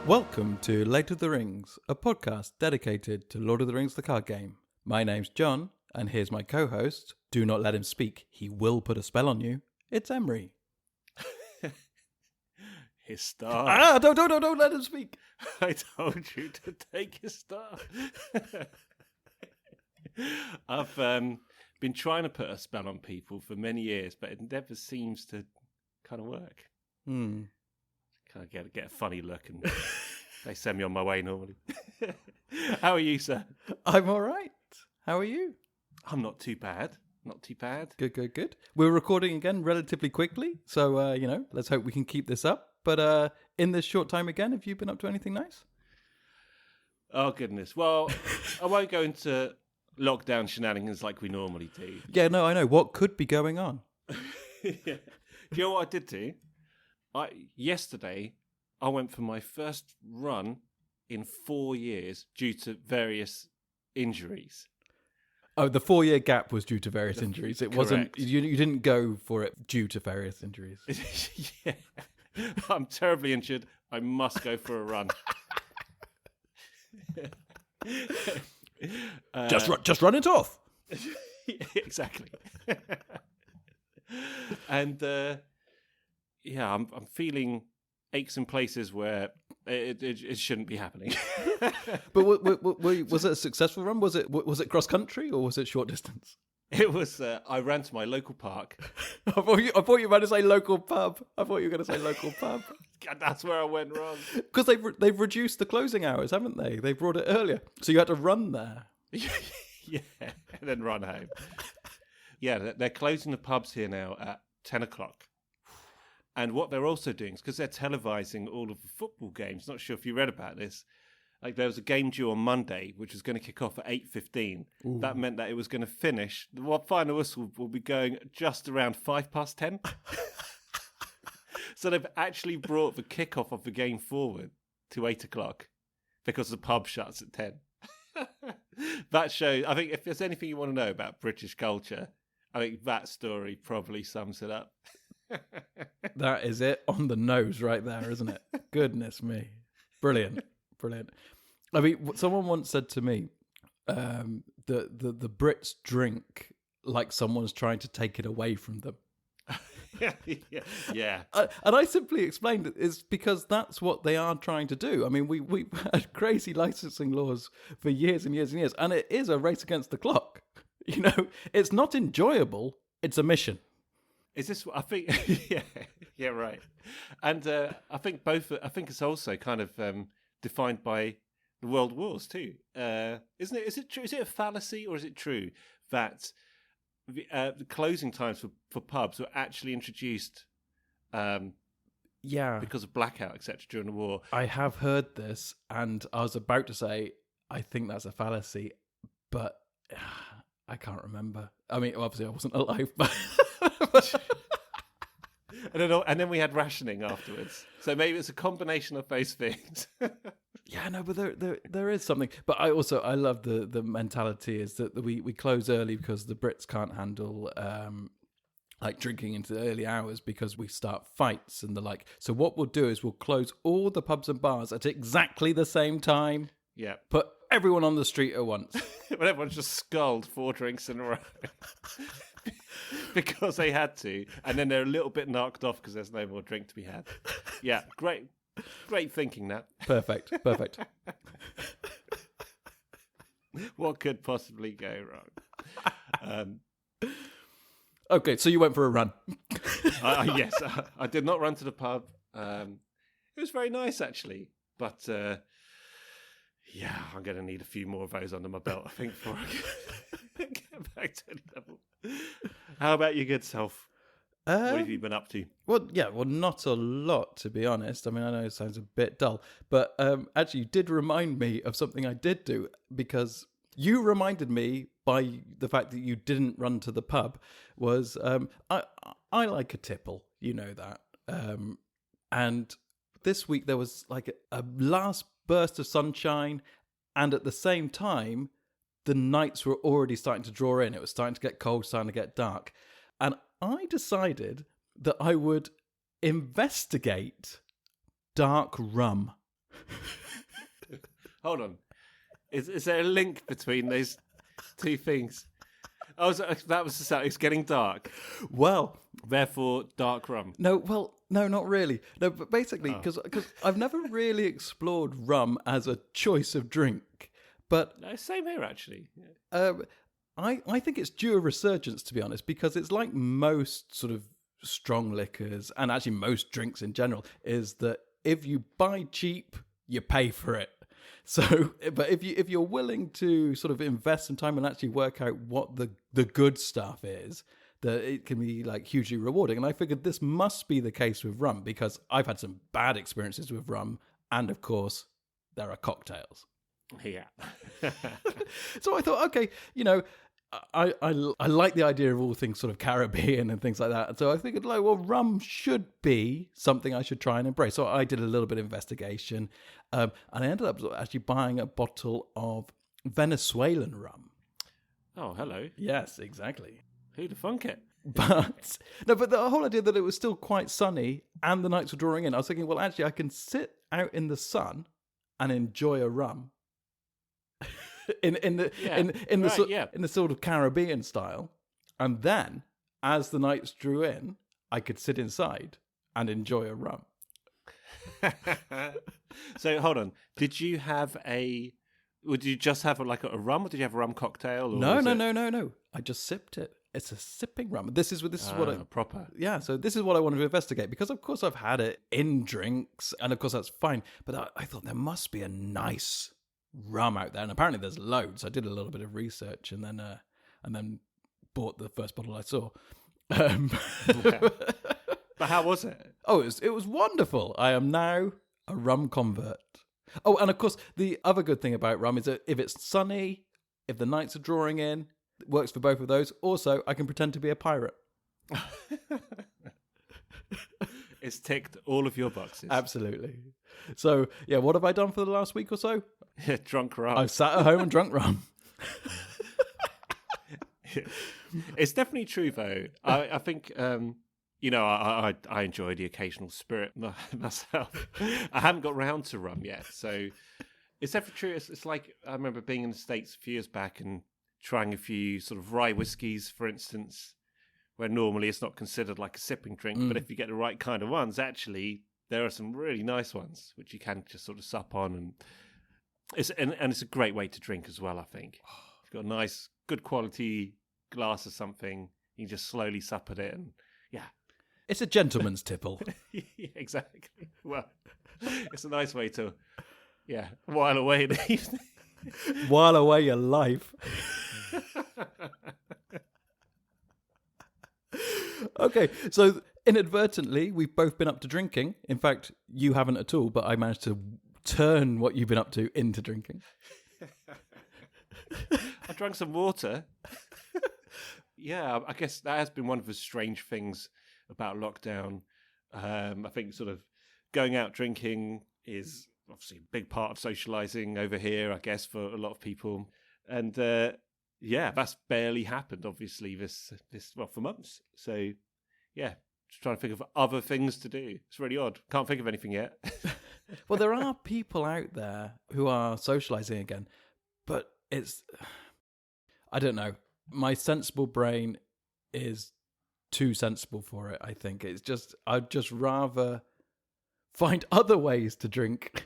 Welcome to Late of the Rings, a podcast dedicated to Lord of the Rings the card game. My name's John, and here's my co-host. Do not let him speak, he will put a spell on you. It's Emyn. His star. Don't let him speak. I told you to take his star. I've been trying to put a spell on people for many years, but it never seems to kind of work. Kind of get a funny look, and they send me on my way normally. How are you, sir? I'm all right. How are you? I'm not too bad. Not too bad. Good. We're recording again relatively quickly, so, let's hope we can keep this up. But in this short time again, have you been up to anything nice? Oh, goodness. Well, I won't go into lockdown shenanigans like we normally do. Yeah, no, I know. What could be going on? Yeah. Do you know what I did do? Yesterday, I went for my first run in 4 years due to various injuries. Oh, the 4-year gap was due to various injuries. It wasn't. Correct. You didn't go for it due to various injuries. Yeah. I'm terribly injured. I must go for a run. Just run it off. Exactly. And I'm feeling aches in places where it shouldn't be happening. But was it a successful run? Was it cross country or was it short distance? It was. I ran to my local park. I thought you were about to say local pub. That's where I went wrong. Because they've reduced the closing hours, haven't they? They brought it earlier, so you had to run there. Yeah, and then run home. Yeah, they're closing the pubs here now at 10 o'clock. And what they're also doing is because they're televising all of the football games. Not sure if you read about this. Like there was a game due on Monday, which was going to kick off at 8:15. That meant that it was going to finish. The final whistle will be going just around 10:05. So they've actually brought the kickoff of the game forward to 8 o'clock because the pub shuts at 10. That shows. I think if there's anything you want to know about British culture, I think that story probably sums it up. That is it on the nose right there, isn't it? Goodness me. Brilliant. I mean, someone once said to me, the Brits drink like someone's trying to take it away from them. Yeah. And I simply explained it's because that's what they are trying to do. I mean, we had crazy licensing laws for years and years and years, and it is a race against the clock. You know, it's not enjoyable. It's a mission. Is this? I think. Yeah, right. And I think it's also kind of defined by the world wars too, isn't it? Is it true? Is it a fallacy or is it true that the closing times for pubs were actually introduced? Because of blackout, etc. during the war. I have heard this, and I was about to say I think that's a fallacy, but I can't remember. I mean, obviously I wasn't alive, but. And then we had rationing afterwards. So maybe it's a combination of those things. Yeah, no, but there is something. But I love the mentality is that we close early because the Brits can't handle like drinking into the early hours because we start fights and the like. So what we'll do is we'll close all the pubs and bars at exactly the same time. Yeah. Put everyone on the street at once. When everyone's just sculled 4 drinks in a row. Because they had to, and then they're a little bit knocked off because there's no more drink to be had. Yeah, great thinking, Nat. Perfect. What could possibly go wrong? Okay, so you went for a run. Yes, I did not run to the pub. It was very nice, actually, but yeah, I'm going to need a few more of those under my belt, I think, before I get back to the level. How about your good self? What have you been up to? Well, not a lot, to be honest. I mean, I know it sounds a bit dull, but actually you did remind me of something I did do because you reminded me by the fact that you didn't run to the pub was I like a tipple, you know that. And this week there was like a last burst of sunshine, and at the same time, the nights were already starting to draw in. It was starting to get cold, starting to get dark. And I decided that I would investigate dark rum. Hold on. Is there a link between those two things? Oh, that was the sound. It's getting dark. Well, Therefore, dark rum. no, not really. No, but basically, because I've never really explored rum as a choice of drink. But No, same here, actually. I think it's due a resurgence, to be honest, because it's like most sort of strong liquors, and actually most drinks in general, is that if you buy cheap, you pay for it. So, but if you're willing to sort of invest some time and actually work out what the good stuff is, that it can be like hugely rewarding. And I figured this must be the case with rum, because I've had some bad experiences with rum, and of course there are cocktails. Yeah. So I thought, okay, I like the idea of all things sort of Caribbean and things like that. So I figured, like, well, rum should be something I should try and embrace. So I did a little bit of investigation, and I ended up actually buying a bottle of Venezuelan rum. Oh, hello. Yes, exactly. Who'd have thunk it? But the whole idea that it was still quite sunny and the nights were drawing in, I was thinking, well, actually, I can sit out in the sun and enjoy a rum. in the sort of Caribbean style, and then as the nights drew in, I could sit inside and enjoy a rum. So hold on, did you just have like a rum, or did you have a rum cocktail? Or No. I just sipped it. It's a sipping rum. This is what I proper. Yeah, so this is what I wanted to investigate, because of course I've had it in drinks, and of course that's fine. But I thought there must be a nice rum out there, and apparently there's loads. I did a little bit of research, and then bought the first bottle I saw. But how was it? Oh, it was wonderful. I am now a rum convert. Oh, and of course the other good thing about rum is that if it's sunny, if the nights are drawing in, it works for both of those. Also, I can pretend to be a pirate. It's ticked all of your boxes. Absolutely. So, yeah, what have I done for the last week or so? Drunk rum. I've sat at home and drunk rum. It's definitely true, though. I think, I enjoy the occasional spirit myself. I haven't got round to rum yet. So it's definitely true. It's like, I remember being in the States a few years back and trying a few sort of rye whiskies, for instance, where normally it's not considered like a sipping drink. But if you get the right kind of ones, actually, there are some really nice ones which you can just sort of sup on, and it's a great way to drink as well. I think you've got a nice, good quality glass of something, you can just slowly sup at it, and it's a gentleman's tipple. Yeah, exactly. Well, it's a nice way to while away the evening, while away your life. Okay, so inadvertently, we've both been up to drinking. In fact, you haven't at all, but I managed to turn what you've been up to into drinking. I drank some water. Yeah, I guess that has been one of the strange things about lockdown. I think sort of going out drinking is obviously a big part of socialising over here, I guess, for a lot of people. And that's barely happened, obviously, this for months. So, just trying to think of other things to do. It's really odd. Can't think of anything yet. Well, there are people out there who are socialising again, but I don't know. My sensible brain is too sensible for it, I think. I'd just rather find other ways to drink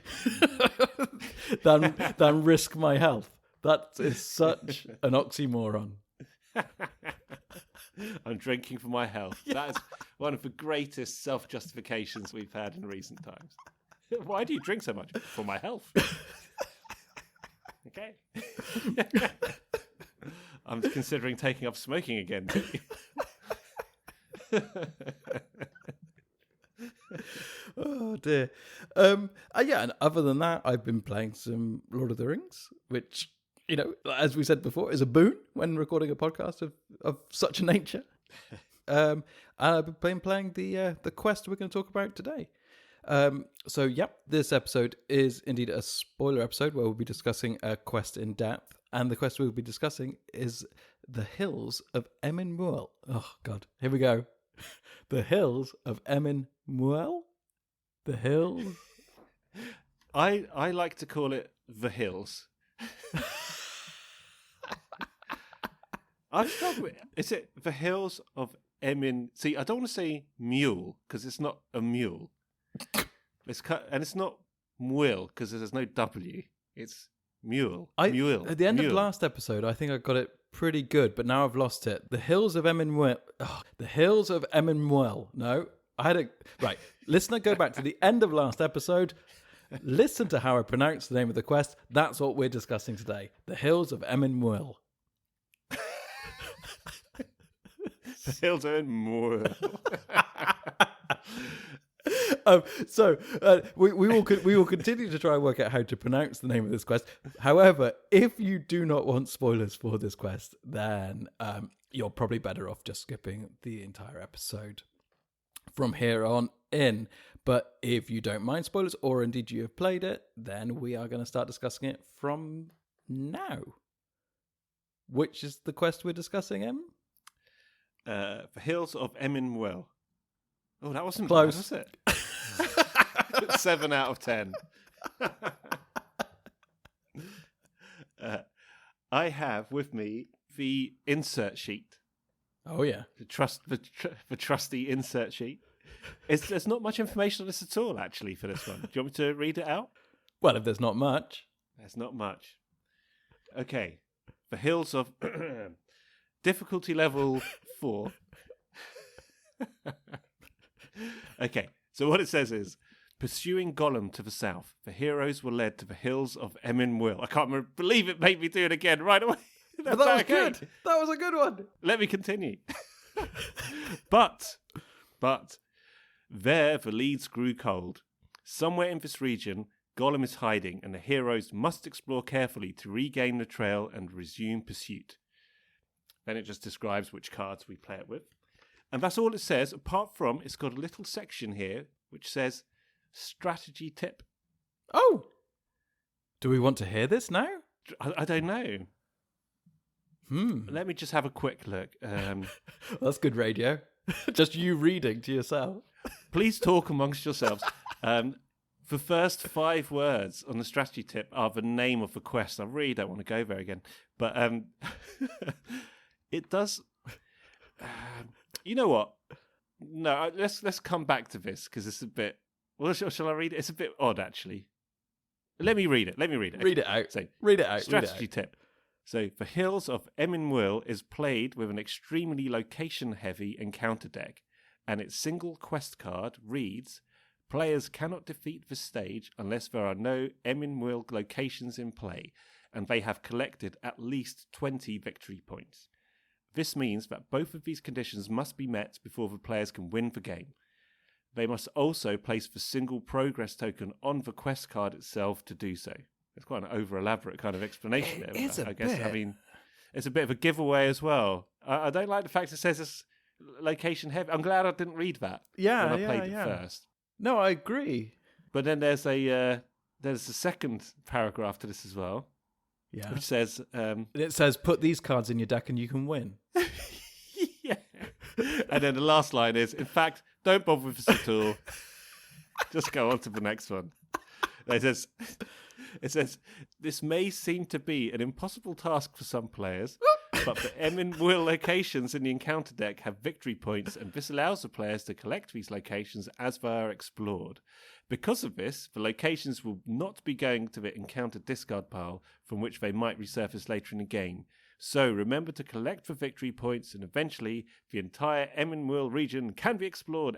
than risk my health. That is such an oxymoron. I'm drinking for my health. Yeah. That is one of the greatest self-justifications we've had in recent times. Why do you drink so much? For my health. Okay. I'm considering taking up smoking again. Oh dear. And other than that, I've been playing some Lord of the Rings, which, as we said before, is a boon when recording a podcast of such a nature. And I've been playing the quest we're going to talk about today. This episode is indeed a spoiler episode where we'll be discussing a quest in depth, and the quest we'll be discussing is the hills of Emyn Muil. Oh God, here we go. The hills of Emyn Muil. The hills. I like to call it the hills. I've struggled with. Is it the hills of Emyn? See, I don't want to say Muil because it's not a mule. And it's not Muil because there's no W. It's Muil. Muil. At the end Muil. of last episode, I think I got it pretty good, but now I've lost it. The hills of Emyn. The hills of Emyn. No, I had it right. Listener, go back to the end of last episode. Listen to how I pronounce the name of the quest. That's what we're discussing today. The hills of Emyn. The hills of Muil. We will continue to try and work out how to pronounce the name of this quest. However, if you do not want spoilers for this quest, then you're probably better off just skipping the entire episode from here on in. But if you don't mind spoilers, or indeed you have played it, then we are going to start discussing it from now. Which is the quest we're discussing, Em? The hills of Emyn. Oh, that wasn't close, bad, was it? 7 out of 10. I have with me the insert sheet. Oh yeah, the trusty insert sheet. There's not much information on this at all, actually, for this one. Do you want me to read it out? Well, if there's not much. There's not much. Okay. The hills of difficulty level 4. Okay. So what it says is, pursuing Gollum to the south, the heroes were led to the hills of Emyn. I can't believe it made me do it again right away. But that was good. That was a good one. Let me continue. But there the leads grew cold. Somewhere in this region, Gollum is hiding, and the heroes must explore carefully to regain the trail and resume pursuit. Then it just describes which cards we play it with. And that's all it says, apart from it's got a little section here which says strategy tip. Oh! Do we want to hear this now? I don't know. Let me just have a quick look. That's good radio. Just you reading to yourself. Please talk amongst yourselves. The first 5 words on the strategy tip are the name of the quest. I really don't want to go there again. But it does... you know what? No, let's come back to this because it's a bit... Well, shall I read it? It's a bit odd, actually. Let me read it. Read it out. So, read it out. Strategy tip. So, the Hills of Emyn is played with an extremely location-heavy encounter deck, and its single quest card reads, players cannot defeat the stage unless there are no Emyn locations in play, and they have collected at least 20 victory points. This means that both of these conditions must be met before the players can win the game. They must also place the single progress token on the quest card itself to do so. It's quite an over-elaborate kind of explanation there. I guess. I mean, it's a bit of a giveaway as well. I don't like the fact it says it's location heavy. I'm glad I didn't read that when I played it first. No, I agree. But then there's a second paragraph to this as well. Yeah. Which says... it says, put these cards in your deck and you can win. Yeah. And then the last line is, in fact, don't bother with this at all. Just go on to the next one. It says, this may seem to be an impossible task for some players, but the Emyn locations in the encounter deck have victory points, and this allows the players to collect these locations as they are explored. Because of this, the locations will not be going to the encounter discard pile from which they might resurface later in the game. So remember to collect the victory points, and eventually the entire Emyn region can be explored! !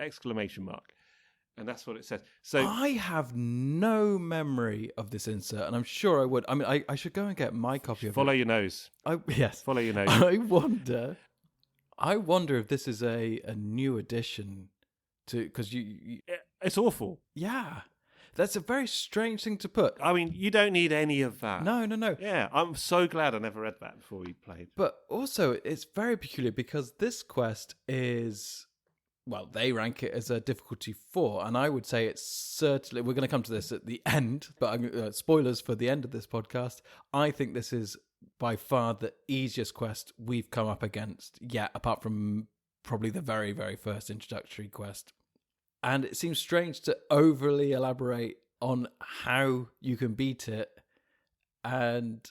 And that's what it says. So I have no memory of this insert, and I'm sure I would. I mean, I should go and get my copy of it. Follow your nose. Yes. Follow your nose. I wonder if this is a new addition to, because it's awful. Yeah. That's a very strange thing to put. I mean, you don't need any of that. No. Yeah, I'm so glad I never read that before we played. But also, it's very peculiar because this quest is... Well, they rank it as a difficulty 4, and I would say it's certainly... We're going to come to this at the end, but spoilers for the end of this podcast. I think this is by far the easiest quest we've come up against yet, apart from probably the very, very first introductory quest. And it seems strange to overly elaborate on how you can beat it, and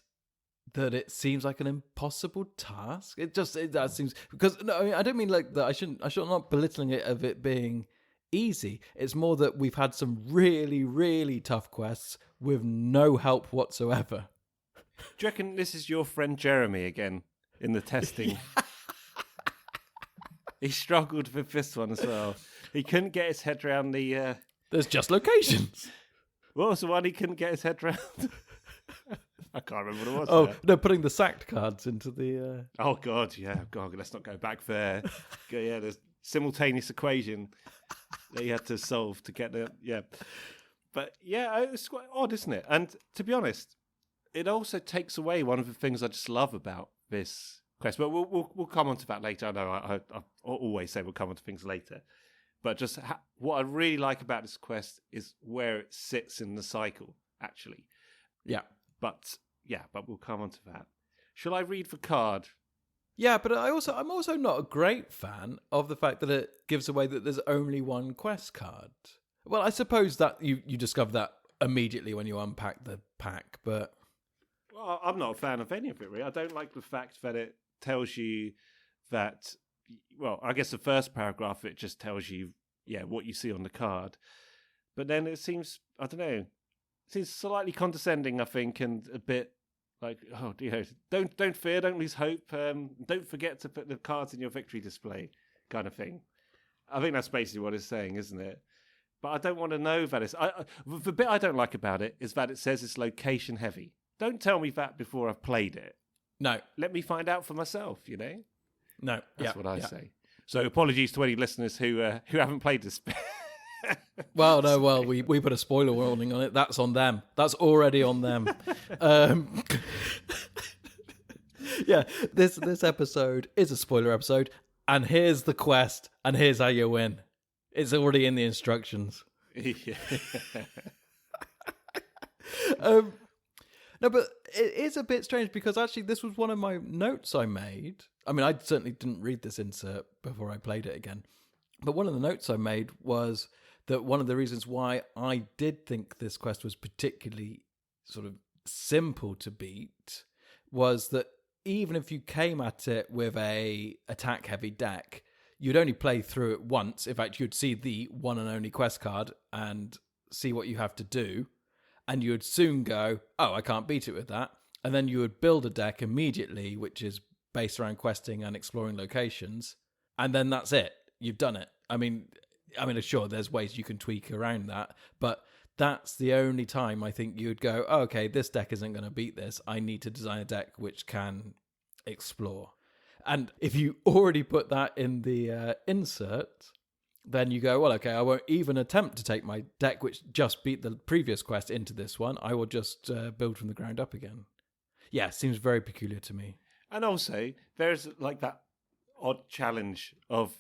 that it seems like an impossible task. That seems, because no, I mean, I don't mean like that. I should not belittling it of it being easy. It's more that we've had some really, really tough quests with no help whatsoever. Do you reckon this is your friend Jeremy again in the testing? He struggled with this one as well. He couldn't get his head around the... There's just locations. What was the one he couldn't get his head around? I can't remember what it was. Oh, no, putting the sacked cards into the... Oh, God, yeah. God, let's not go back there. Yeah, there's simultaneous equation that you had to solve to get the... Yeah. But, yeah, it's quite odd, isn't it? And, to be honest, it also takes away one of the things I just love about this quest. But we'll come on to that later. I know I always say we'll come on to things later. But just what I really like about this quest is where it sits in the cycle, actually. Yeah. But we'll come on to that. Shall I read the card? Yeah, but I'm also not a great fan of the fact that it gives away that there's only one quest card. Well, I suppose that you discover that immediately when you unpack the pack, but... Well, I'm not a fan of any of it, really. I don't like the fact that it tells you that... Well, I guess the first paragraph, it just tells you, what you see on the card. But then it seems, I don't know, it seems slightly condescending, I think, and a bit like, oh, don't fear, don't lose hope, don't forget to put the cards in your victory display, kind of thing. I think that's basically what it's saying, isn't it? But I don't want to know that it's... the bit I don't like about it is that it says it's location heavy. Don't tell me that before I've played it. No. Let me find out for myself, No, that's what I say. So apologies to any listeners who haven't played this. We put a spoiler warning on it. That's on them. That's already on them. This episode is a spoiler episode, and here's the quest, and here's how you win. It's already in the instructions. No, but it is a bit strange because actually this was one of my notes I made. I mean, I certainly didn't read this insert before I played it again. But one of the notes I made was that one of the reasons why I did think this quest was particularly sort of simple to beat was that even if you came at it with a attack-heavy deck, you'd only play through it once. In fact, you'd see the one and only quest card and see what you have to do. And you would soon go, oh, I can't beat it with that. And then you would build a deck immediately, which is based around questing and exploring locations. And then that's it. You've done it. I mean, sure, there's ways you can tweak around that. But that's the only time I think you'd go, oh, okay, this deck isn't going to beat this. I need to design a deck which can explore. And if you already put that in the insert... then you go, well, okay, I won't even attempt to take my deck, which just beat the previous quest, into this one. I will just build from the ground up again. Yeah, seems very peculiar to me. And also, there's like that odd challenge of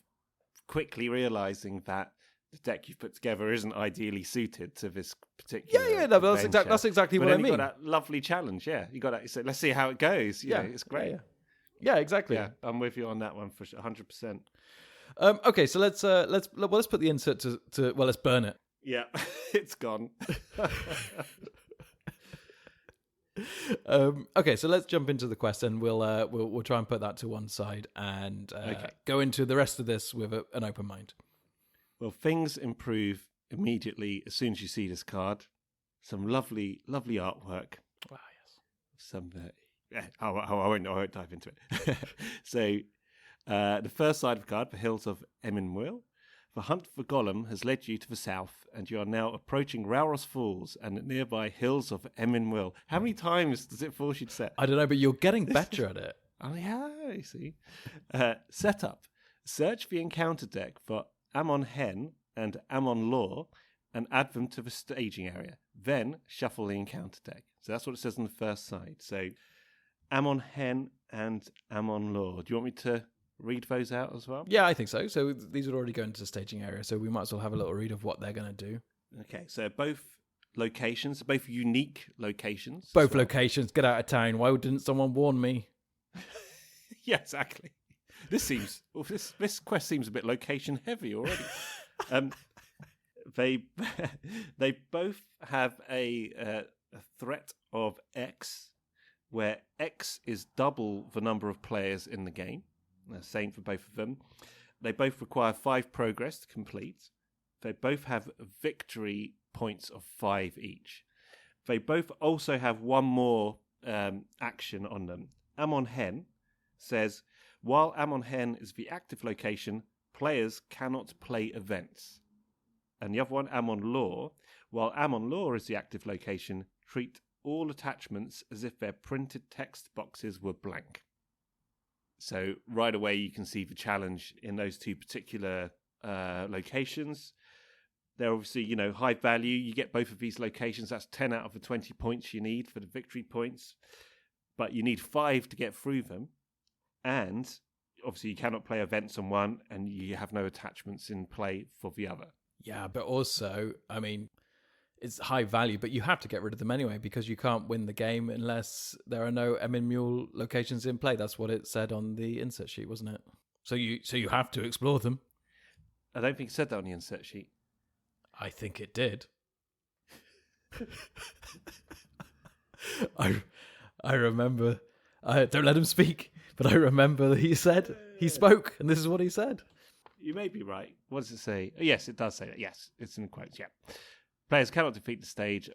quickly realising that the deck you've put together isn't ideally suited to this particular that's exactly what I mean. You got that lovely challenge, You got that. So let's see how it goes. It's great. Yeah, exactly. Yeah, I'm with you on that one for 100%. Okay, so let's put the insert to let's burn it. Yeah, it's gone. Okay, so let's jump into the quest, and we'll try and put that to one side and go into the rest of this with an open mind. Well, things improve immediately as soon as you see this card. Some lovely, lovely artwork. Wow, yes. Some. I won't dive into it. So. The first side of the card, the Hills of Emyn Muil. The hunt for Gollum has led you to the south, and you are now approaching Rauros Falls and the nearby Hills of Emyn Muil. How many times does it force you to set? I don't know, but you're getting better at it. Oh, yeah, I see. Setup. Search the encounter deck for Amon Hen and Amon Law and add them to the staging area. Then shuffle the encounter deck. So that's what it says on the first side. So Amon Hen and Amon Law. Do you want me to read those out as well? Yeah, I think so. So these would already go into the staging area, so we might as well have a little read of what they're going to do. Okay, so both locations, both unique locations. Both locations. Get out of town. Why didn't someone warn me? Yeah, exactly. This quest seems a bit location heavy already. They they both have a threat of X, where X is double the number of players in the game. Same for both of them. They both require 5 progress to complete. They both have victory points of 5 each. They both also have one more action on them. Amon Hen says, while Amon Hen is the active location, players cannot play events. And the other one, Amon Law, while Amon Law is the active location, treat all attachments as if their printed text boxes were blank. So right away you can see the challenge in those 2 particular locations. They're obviously, high value. You get both of these locations. That's 10 out of the 20 points you need for the victory points. But you need 5 to get through them. And obviously you cannot play events on one, and you have no attachments in play for the other. Yeah, but also, it's high value, but you have to get rid of them anyway, because you can't win the game unless there are no Emyn Muil locations in play. That's what it said on the insert sheet, wasn't it? So you have to explore them. I don't think it said that on the insert sheet. I think it did. I remember. Don't let him speak. But I remember that he spoke, and this is what he said. You may be right. What does it say? Yes, it does say that. Yes, it's in quotes. Yeah, players cannot defeat the stage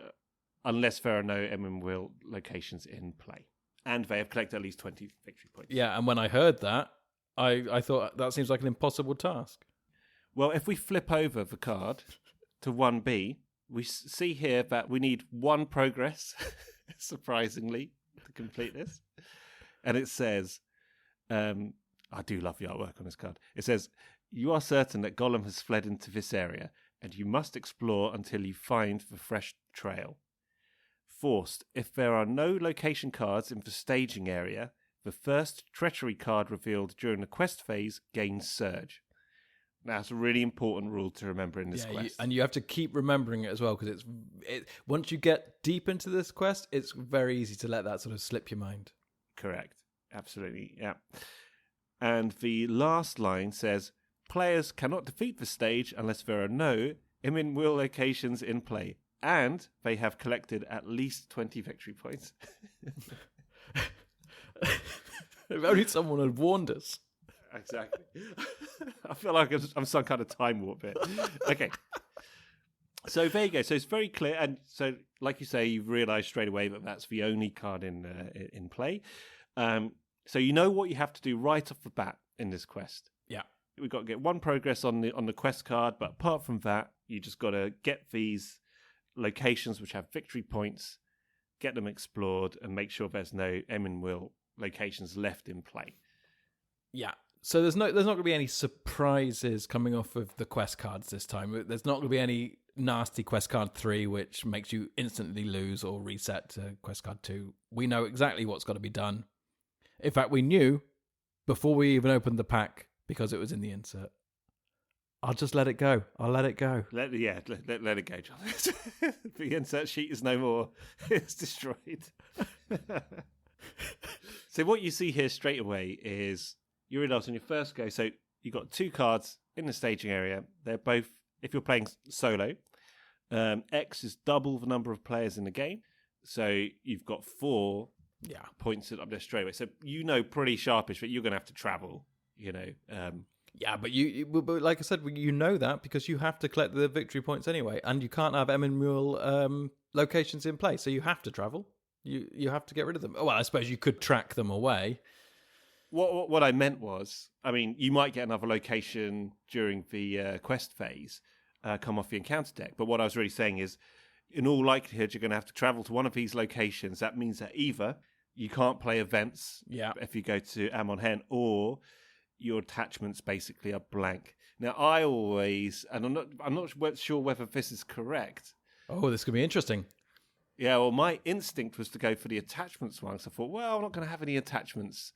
unless there are no Emyn Muil locations in play, and they have collected at least 20 victory points. Yeah, and when I heard that, I thought that seems like an impossible task. Well, if we flip over the card to 1B, we see here that we need 1 progress, surprisingly, to complete this. And it says, I do love the artwork on this card. It says, you are certain that Gollum has fled into this area, and you must explore until you find the fresh trail. Forced, if there are no location cards in the staging area, the first treachery card revealed during the quest phase gains Surge. That's a really important rule to remember in this quest. And you have to keep remembering it as well, because once you get deep into this quest, it's very easy to let that sort of slip your mind. Correct. Absolutely, yeah. And the last line says, players cannot defeat the stage unless there are no Emyn Muil locations in play, and they have collected at least 20 victory points. If only someone had warned us. Exactly. I feel like I'm some kind of time warp here. Okay. So there you go. So it's very clear. And so, like you say, you've realised straight away that that's the only card in play. So you know what you have to do right off the bat in this quest. Yeah. We've got to get 1 progress on the quest card. But apart from that, you just got to get these locations which have victory points, get them explored, and make sure there's no Emyn Muil locations left in play. Yeah. So there's not going to be any surprises coming off of the quest cards this time. There's not going to be any nasty quest card 3 which makes you instantly lose or reset to quest card 2. We know exactly what's got to be done. In fact, we knew before we even opened the pack because it was in the insert. I'll just let it go. I'll let it go. Let it go, John. The insert sheet is no more. It's destroyed. So what you see here straight away is you realise on your first go, so you've got 2 cards in the staging area. They're both, if you're playing solo, X is double the number of players in the game. So you've got 4 points up there straight away. So pretty sharpish that you're going to have to travel, Yeah, but like I said, you know that because you have to collect the victory points anyway, and you can't have Emyn Muil locations in play, so you have to travel. You have to get rid of them. Well, I suppose you could track them away. What I meant was, you might get another location during the quest phase come off the encounter deck. But what I was really saying is, in all likelihood, you're going to have to travel to one of these locations. That means that either you can't play events if you go to Amon Hen, or your attachments basically are blank. Now, I always, and I'm not sure whether this is correct. Oh, this could be interesting. Yeah, well, my instinct was to go for the attachments one. So I thought, well, I'm not going to have any attachments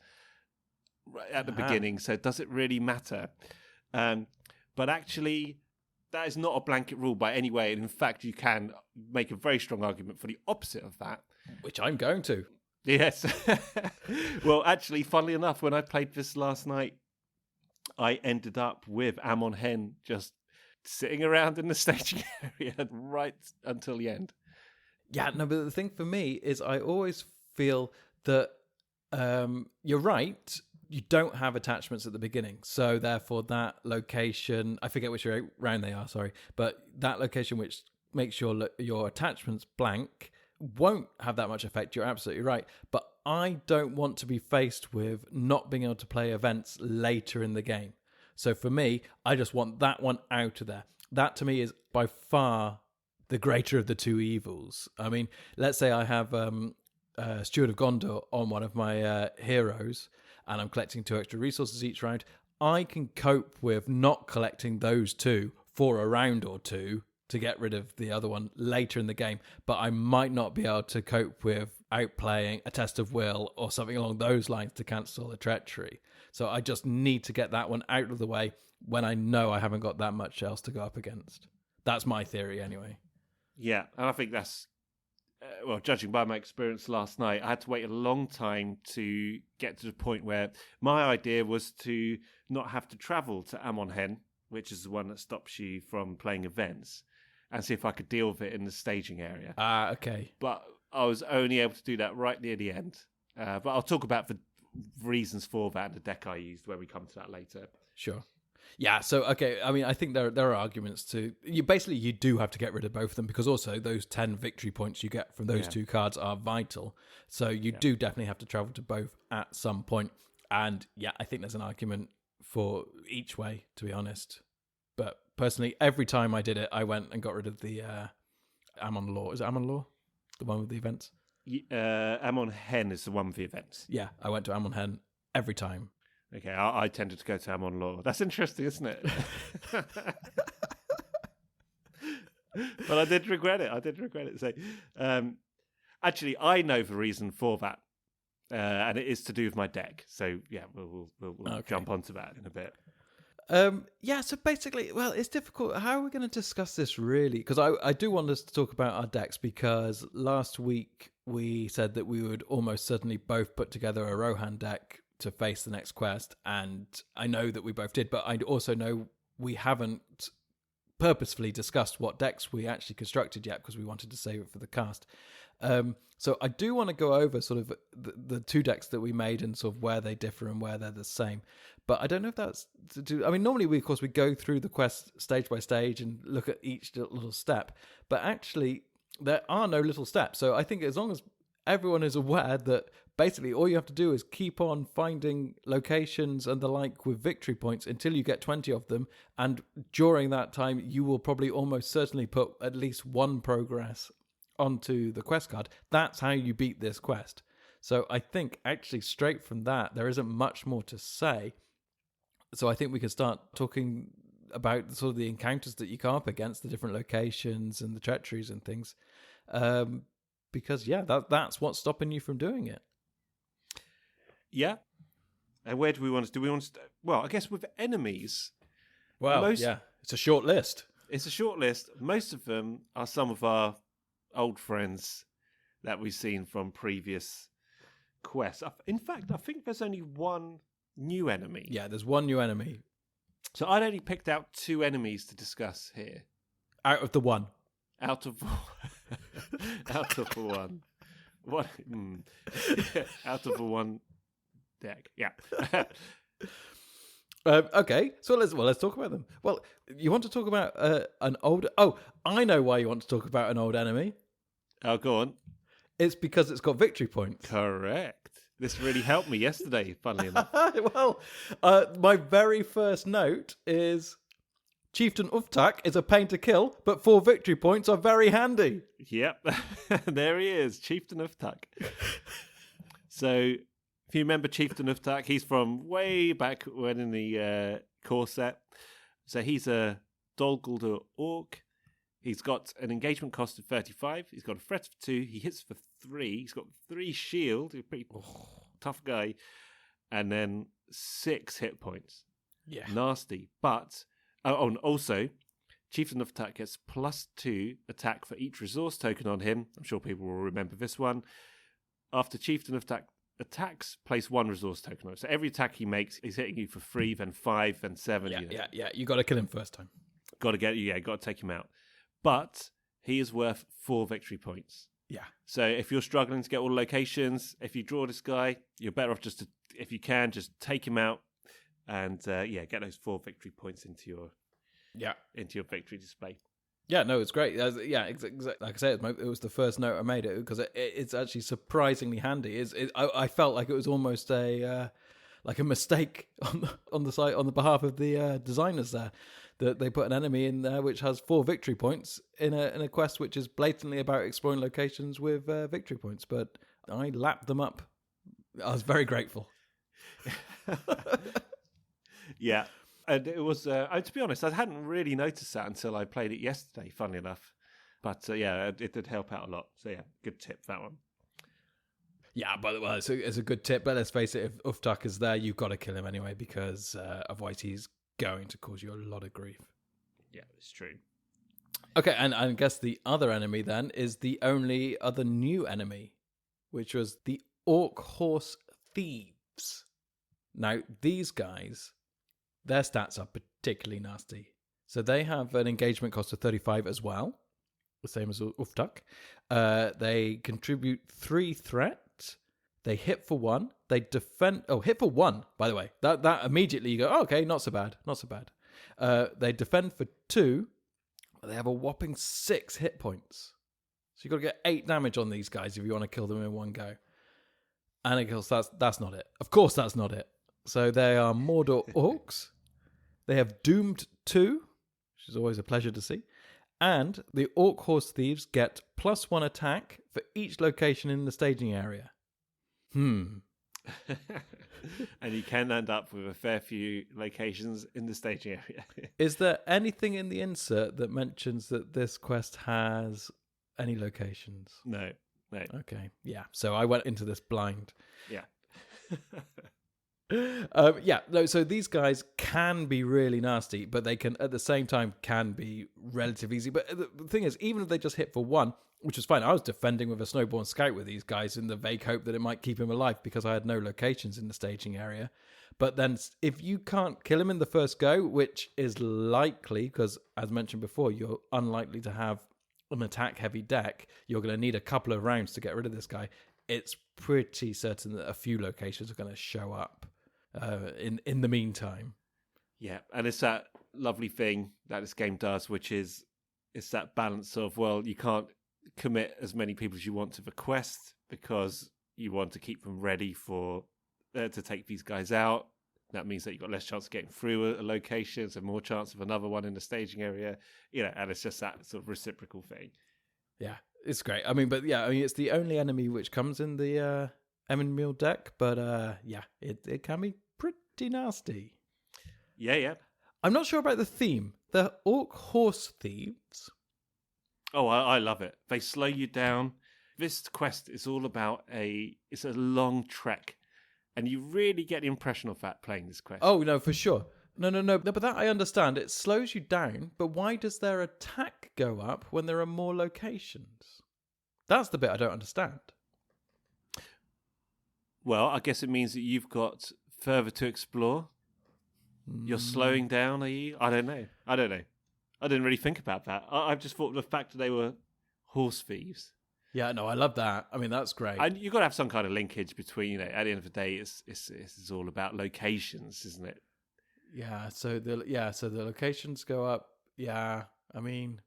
at the beginning, so does it really matter? But actually, that is not a blanket rule by any way. And in fact, you can make a very strong argument for the opposite of that. Which I'm going to. Yes. Well, actually, funnily enough, when I played this last night, I ended up with Amon Hen just sitting around in the staging area right until the end. Yeah, no, but the thing for me is I always feel that you're right. You don't have attachments at the beginning. So therefore that location, I forget which round they are, sorry, but that location which makes your attachments blank won't have that much effect. You're absolutely right. But I don't want to be faced with not being able to play events later in the game. So for me, I just want that one out of there. That to me is by far the greater of the two evils. I mean, let's say I have Steward of Gondor on one of my heroes, and I'm collecting 2 extra resources each round. I can cope with not collecting those 2 for a round or 2 to get rid of the other one later in the game, but I might not be able to cope with outplaying a test of will or something along those lines to cancel the treachery. So I just need to get that one out of the way when I know I haven't got that much else to go up against. That's my theory anyway. Yeah, and I think that's, well, judging by my experience last night, I had to wait a long time to get to the point where my idea was to not have to travel to Amon Hen, which is the one that stops you from playing events, and see if I could deal with it in the staging area. Okay. But I was only able to do that right near the end. But I'll talk about the reasons for that and the deck I used when we come to that later. Sure. Yeah, so, okay, I mean, I think there are arguments to... You do have to get rid of both of them, because also those 10 victory points you get from those 2 cards are vital. So you do definitely have to travel to both at some point. And, yeah, I think there's an argument for each way, to be honest. But personally, every time I did it, I went and got rid of the Amon Law. Is it Amon Law? The one with the events? Amon Hen is the one with the events. Yeah, I went to Amon Hen every time. Okay, I tended to go to Amon Law. That's interesting, isn't it? But I did regret it. So, actually, I know the reason for that, and it is to do with my deck. So, yeah, we'll jump onto that in a bit. Yeah, so basically, well, it's difficult. How are we going to discuss this, really? Because I do want us to talk about our decks, because last week we said that we would almost certainly both put together a Rohan deck to face the next quest, and I know that we both did, but I also know we haven't purposefully discussed what decks we actually constructed yet, because we wanted to save it for the cast. So I do want to go over sort of the 2 decks that we made and sort of where they differ and where they're the same. But I don't know if that's to do... I mean, normally we go through the quest stage by stage and look at each little step, but actually there are no little steps. So I think as long as everyone is aware that basically all you have to do is keep on finding locations and the like with victory points until you get 20 of them, and during that time you will probably almost certainly put at least 1 progress onto the quest card. That's how you beat this quest. So I think actually straight from that there isn't much more to say. So I think we can start talking about sort of the encounters that you come up against, the different locations and the treacheries and things, because that's what's stopping you from doing it. Yeah. And where do we want to... Do we want to... Well, I guess with enemies... Well, it's a short list. It's a short list. Most of them are some of our old friends that we've seen from previous quests. In fact, I think there's only 1 new enemy. Yeah, there's 1 new enemy. So I'd only picked out 2 enemies to discuss here. Out of the 1. Out of the 1. What? Out of the 1 deck. Yeah. Okay, so let's talk about them. Well, you want to talk about an old... Oh, I know why you want to talk about an old enemy. Oh, go on. It's because it's got victory points. Correct. This really helped me yesterday, funnily enough. Well, my very first note is Chieftain Uftak is a pain to kill, but 4 victory points are very handy. Yep. There he is, Chieftain Uftak. So, if you remember Chieftain Uftak, he's from way back when in the core set. So he's a Dol Guldur orc. He's got an engagement cost of 35. He's got a threat of 2. He hits for 3. He's got 3 shield. He's a pretty tough guy. And then 6 hit points. Yeah. Nasty. But, and also, Chieftain of Attack gets +2 attack for each resource token on him. I'm sure people will remember this one. After Chieftain of Attack attacks, place 1 resource token on it. So every attack he makes, he's hitting you for 3, then 5, then 7. Yeah. You got to kill him first time. got to take him out. But he is worth 4 victory points. Yeah. So if you're struggling to get all the locations, if you draw this guy, you're better off just to, if you can, just take him out and get those 4 victory points into your victory display. Yeah, no, it's great. Like I said, it was the first note I made it because it's actually surprisingly handy. I felt like it was almost a mistake on the site on the behalf of the designers there, that they put an enemy in there which has 4 victory points in a quest which is blatantly about exploring locations with victory points. But I lapped them up. I was very grateful. Yeah. And it was, to be honest, I hadn't really noticed that until I played it yesterday, funnily enough. But it did help out a lot. So yeah, good tip, that one. Yeah, but well, it's a good tip. But let's face it, if Uftak is there, you've got to kill him anyway, because otherwise he's going to cause you a lot of grief. Yeah, it's true. Okay, and I guess the other enemy then is the only other new enemy, which was the Orc Horse Thieves. Now, these guys, their stats are particularly nasty. So they have an engagement cost of 35 as well, the same as Uftak. They contribute 3 threat. They hit for 1. They defend... Oh, hit for 1, by the way. That immediately you go, oh, okay, not so bad. They defend for 2. They have a whopping 6 hit points. So you've got to get 8 damage on these guys if you want to kill them in one go. And of course, that's not it. Of course, that's not it. So they are Mordor Orcs. They have Doomed 2, which is always a pleasure to see. And the Orc Horse Thieves get +1 attack for each location in the staging area. And you can end up with a fair few locations in the staging area. Is there anything in the insert that mentions that this quest has any locations? No. Okay, yeah. So I went into this blind. Yeah. So these guys can be really nasty, but they can at the same time can be relatively easy. But the thing is, even if they just hit for 1, which was fine, I was defending with a snowborn scout with these guys in the vague hope that it might keep him alive because I had no locations in the staging area. But then if you can't kill him in the first go, which is likely because, as mentioned before, you're unlikely to have an attack heavy deck, you're going to need a couple of rounds to get rid of this guy. It's pretty certain that a few locations are going to show up in the meantime. Yeah, and it's that lovely thing that this game does, which is it's that balance of, well, you can't commit as many people as you want to the quest because you want to keep them ready for to take these guys out. That means that you've got less chance of getting through a location, so more chance of another one in the staging area, and it's just that sort of reciprocal thing. Yeah, it's great. It's the only enemy which comes in the Emyn Muil deck, but it can be pretty nasty. Yeah. I'm not sure about the theme. The Orc Horse Thieves. Oh, I love it. They slow you down. This quest is all about it's a long trek. And you really get the impression of that playing this quest. Oh, no, for sure. No, but that I understand. It slows you down, but why does their attack go up when there are more locations? That's the bit I don't understand. Well, I guess it means that you've got further to explore. You're slowing down, are you? I don't know. I didn't really think about that. I've just thought the fact that they were horse thieves. Yeah, no, I love that. I mean, that's great. And you've got to have some kind of linkage between, at the end of the day, it's all about locations, isn't it? Yeah, so the locations go up. Yeah, I mean,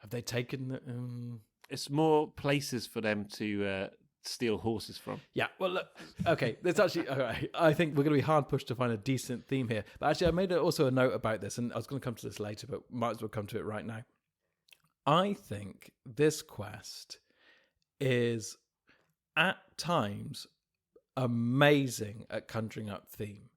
have they taken It's more places for them to steal horses from. Yeah, well, look, okay, there's actually, okay, I think we're going to be hard pushed to find a decent theme here. But actually, I made also a note about this, and I was going to come to this later, but might as well come to it right now. I think this quest is at times amazing at conjuring up theme,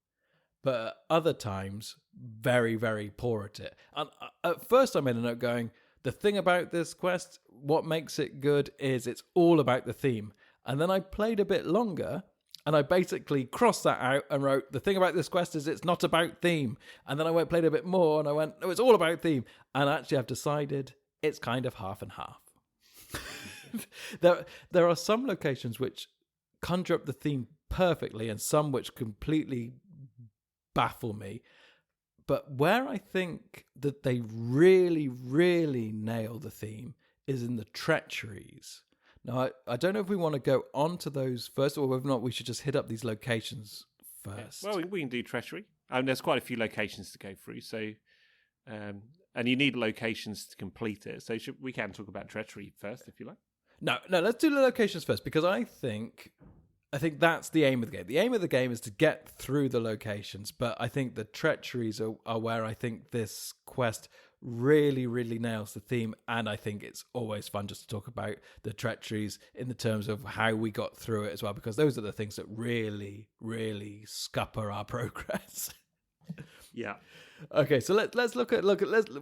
but at other times very, very poor at it. And at first I made a note going, the thing about this quest, what makes it good is it's all about the theme. And then I played a bit longer and I basically crossed that out and wrote, the thing about this quest is it's not about theme. And then I played a bit more and I went, no, it's all about theme. And actually I've decided it's kind of half and half. There are some locations which conjure up the theme perfectly and some which completely baffle me. But where I think that they really, really nail the theme is in the treacheries. Now, I don't know if we want to go on to those first, or whether or not we should just hit up these locations first. Yeah. Well, we can do treachery. There's quite a few locations to go through, so and you need locations to complete it. So we can talk about treachery first, if you like. No, let's do the locations first, because I think that's the aim of the game. The aim of the game is to get through the locations, but I think the treacheries are where I think this quest really, really nails the theme, and I think it's always fun just to talk about the treacheries in the terms of how we got through it as well, because those are the things that really, really scupper our progress. Yeah. Okay, so let's look at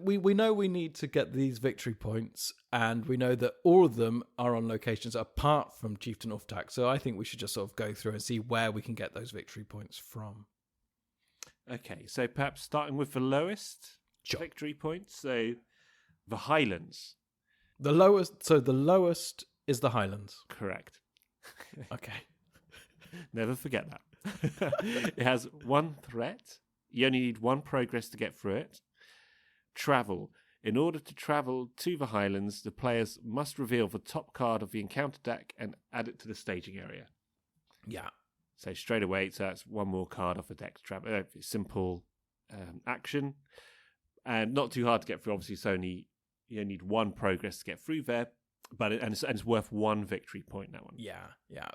we know we need to get these victory points, and we know that all of them are on locations apart from Chieftain Uftak. So I think we should just sort of go through and see where we can get those victory points from. Okay, so perhaps starting with the lowest victory points. So the Highlands. The lowest is the Highlands. Correct. Okay. Never forget that. It has one threat. You only need one progress to get through it. Travel. In order to travel to the Highlands, the players must reveal the top card of the encounter deck and add it to the staging area. Yeah. So straight away, so that's one more card off the deck to travel. Simple action. And not too hard to get through. Obviously, you need one progress to get through there. But it's worth one victory point, that one. Yeah.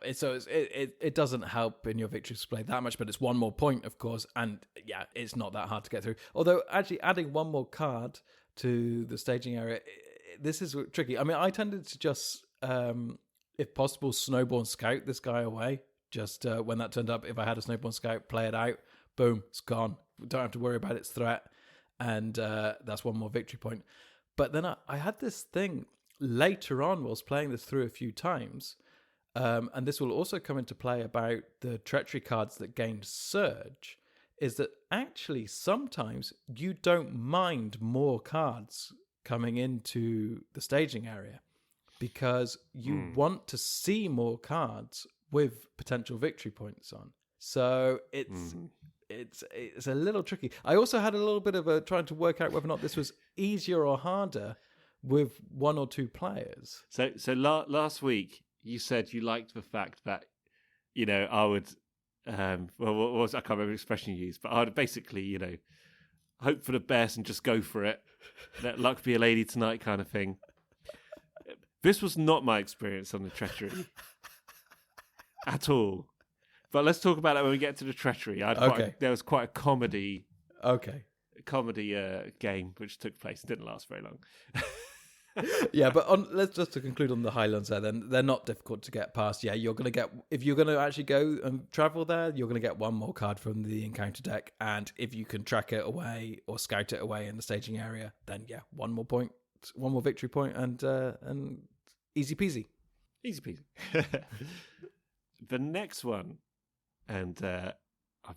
It doesn't help in your victory display that much, but it's one more point, of course, and yeah, it's not that hard to get through. Although, actually, adding one more card to the staging area, this is tricky. I mean, I tended to just, if possible, Snowborn Scout this guy away. Just when that turned up, if I had a Snowborn Scout, play it out, boom, it's gone. Don't have to worry about its threat, and that's one more victory point. But then I had this thing later on whilst playing this through a few times, and this will also come into play about the treachery cards that gained Surge, is that actually sometimes you don't mind more cards coming into the staging area because you want to see more cards with potential victory points on. So it's a little tricky. I also had a little bit of trying to work out whether or not this was easier or harder with one or two players. So last week you said you liked the fact that, I would, what was, I can't remember the expression you used, but I would basically, hope for the best and just go for it. Let luck be a lady tonight kind of thing. This was not my experience on the treachery at all. But let's talk about that when we get to the treachery. There was quite a comedy. Okay. Game which took place. It didn't last very long. Yeah, but let's just to conclude on the Highlands there, then they're not difficult to get past. Yeah, you're going to get, if you're going to actually go and travel there, you're going to get one more card from the encounter deck, and if you can track it away or scout it away in the staging area, then yeah, one more point, one more victory point, and easy peasy. Easy peasy. The next one, and I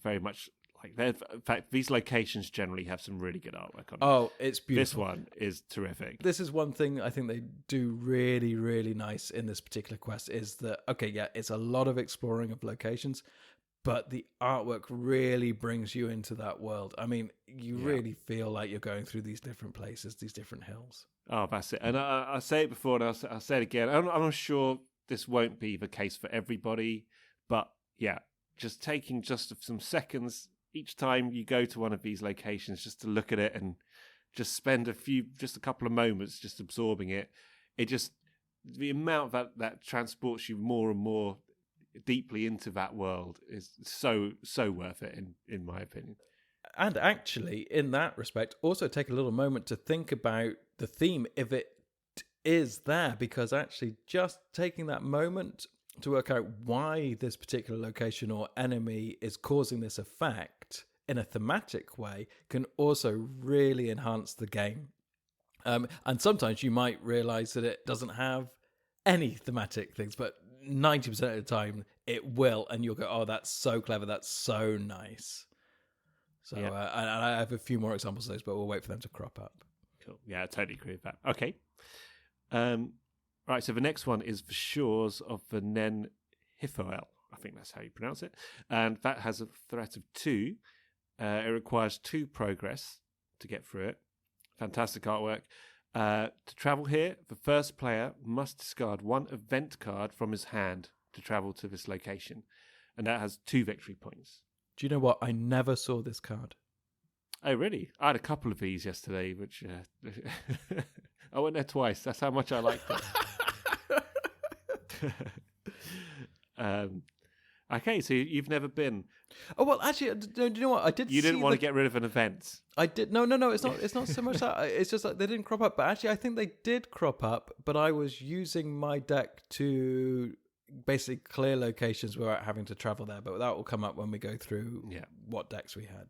very much like that. In fact, these locations generally have some really good artwork on them. Oh, it's beautiful. This one is terrific. This is one thing I think they do really, really nice in this particular quest is that, okay, yeah, it's a lot of exploring of locations, but the artwork really brings you into that world. I mean, you really feel like you're going through these different places, these different hills. Oh, that's it. And I say it before and I'll say it again. I'm sure this won't be the case for everybody, but yeah, just taking just some seconds each time you go to one of these locations just to look at it and just spend a couple of moments just absorbing it. It just, the amount that transports you more and more deeply into that world is so worth it in my opinion. And actually, in that respect, also take a little moment to think about the theme if it is there, because actually just taking that moment to work out why this particular location or enemy is causing this effect in a thematic way can also really enhance the game. And sometimes you might realize that it doesn't have any thematic things, but 90% of the time it will, and you'll go, oh, that's so clever, that's so nice. So and I have a few more examples of those, but we'll wait for them to crop up. Cool. Yeah, I totally agree with that. Okay. Right, so the next one is the Shores of the Nen Hithoel. I think that's how you pronounce it. And that has a threat of 2. It requires 2 progress to get through it. Fantastic artwork. To travel here, the first player must discard 1 event card from his hand to travel to this location. And that has 2 victory points. Do you know what? I never saw this card. Oh, really? I had a couple of these yesterday, which I went there twice. That's how much I liked it. Okay, so you've never been. Oh well, actually, do you know what? I did. You didn't want to get rid of an event. I did. No. It's not. It's not so much that. It's just that they didn't crop up. But actually, I think they did crop up. But I was using my deck to basically clear locations without having to travel there. But that will come up when we go through what decks we had.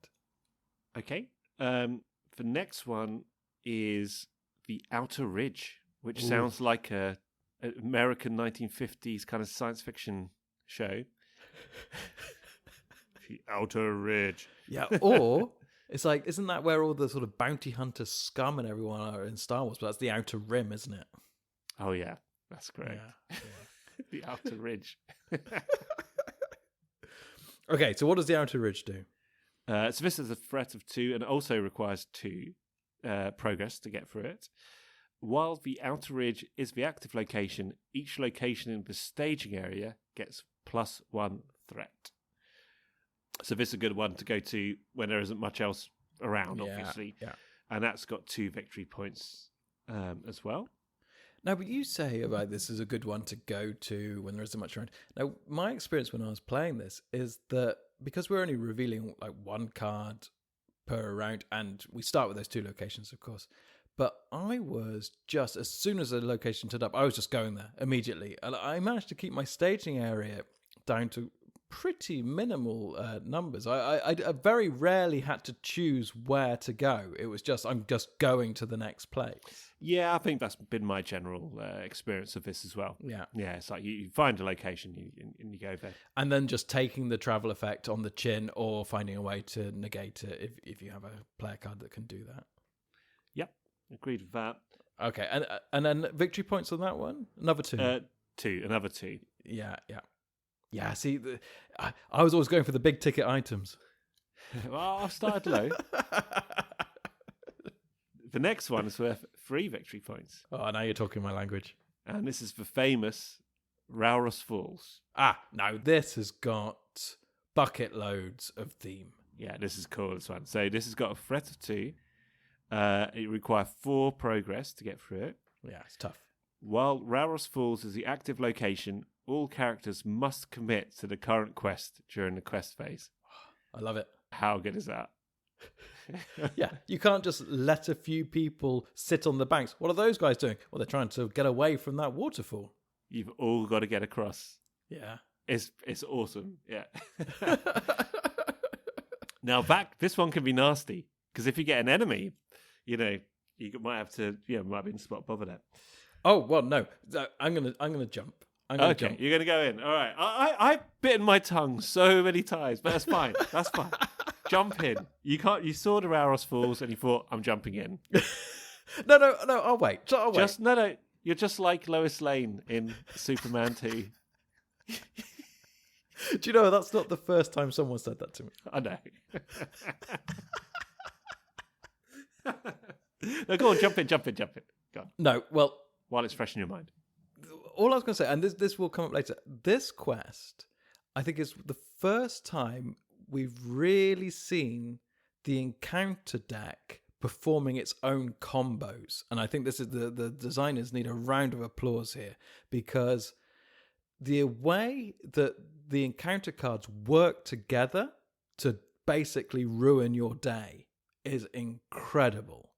Okay. The next one is the Outer Ridge, which sounds like an American 1950s kind of science fiction show. The Outer Ridge. Yeah, or it's like, isn't that where all the sort of bounty hunter scum and everyone are in Star Wars? But that's the Outer Rim, isn't it? Oh, yeah. That's correct. Yeah. The Outer Ridge. Okay, so what does the Outer Ridge do? So this is a threat of 2 and also requires 2 progress to get through it. While the Outer Ridge is the active location, each location in the staging area gets +1 threat. So this is a good one to go to when there isn't much else around, obviously. Yeah. And that's got 2 victory points as well. Now, but you say about this is a good one to go to when there isn't much around. Now, my experience when I was playing this is that because we're only revealing like 1 card per round, and we start with those 2 locations, of course. But I was just, as soon as a location turned up, I was just going there immediately. And I managed to keep my staging area down to pretty minimal numbers. I very rarely had to choose where to go. It was just, I'm just going to the next place. Yeah, I think that's been my general experience of this as well. Yeah. Yeah, it's like you find a location and you go there. And then just taking the travel effect on the chin or finding a way to negate it if you have a player card that can do that. Yep, agreed with that. Okay, and then victory points on that one? Another 2? 2, another 2. Yeah. Yeah, see, I was always going for the big ticket items. Well, I've started low. The next one is worth 3 victory points. Oh, now you're talking my language. And this is the famous Rauros Falls. Now this has got bucket loads of theme. Yeah, this is cool, this one. So this has got a threat of 2. It requires 4 progress to get through it. Yeah, it's tough. While Rauros Falls is the active location, all characters must commit to the current quest during the quest phase. I love it. How good is that? Yeah, you can't just let a few people sit on the banks. What are those guys doing? Well, they're trying to get away from that waterfall. You've all got to get across. Yeah. It's awesome. Yeah. Now, this one can be nasty because if you get an enemy, you might have to, might be in spot bother that. Oh well, no. I'm gonna jump. Okay, you're gonna go in. All right. I've bitten my tongue so many times, but that's fine. That's fine. Jump in. You can't. You saw the Rauros Falls and you thought, I'm jumping in. No. I'll wait. No. You're just like Lois Lane in Superman 2. Do you know that's not the first time someone said that to me? I know. No, go on, jump in. Go on. No, well, while it's fresh in your mind. All I was going to say, and this will come up later, this quest, I think, is the first time we've really seen the encounter deck performing its own combos. And I think this is the designers need a round of applause here, because the way that the encounter cards work together to basically ruin your day is incredible.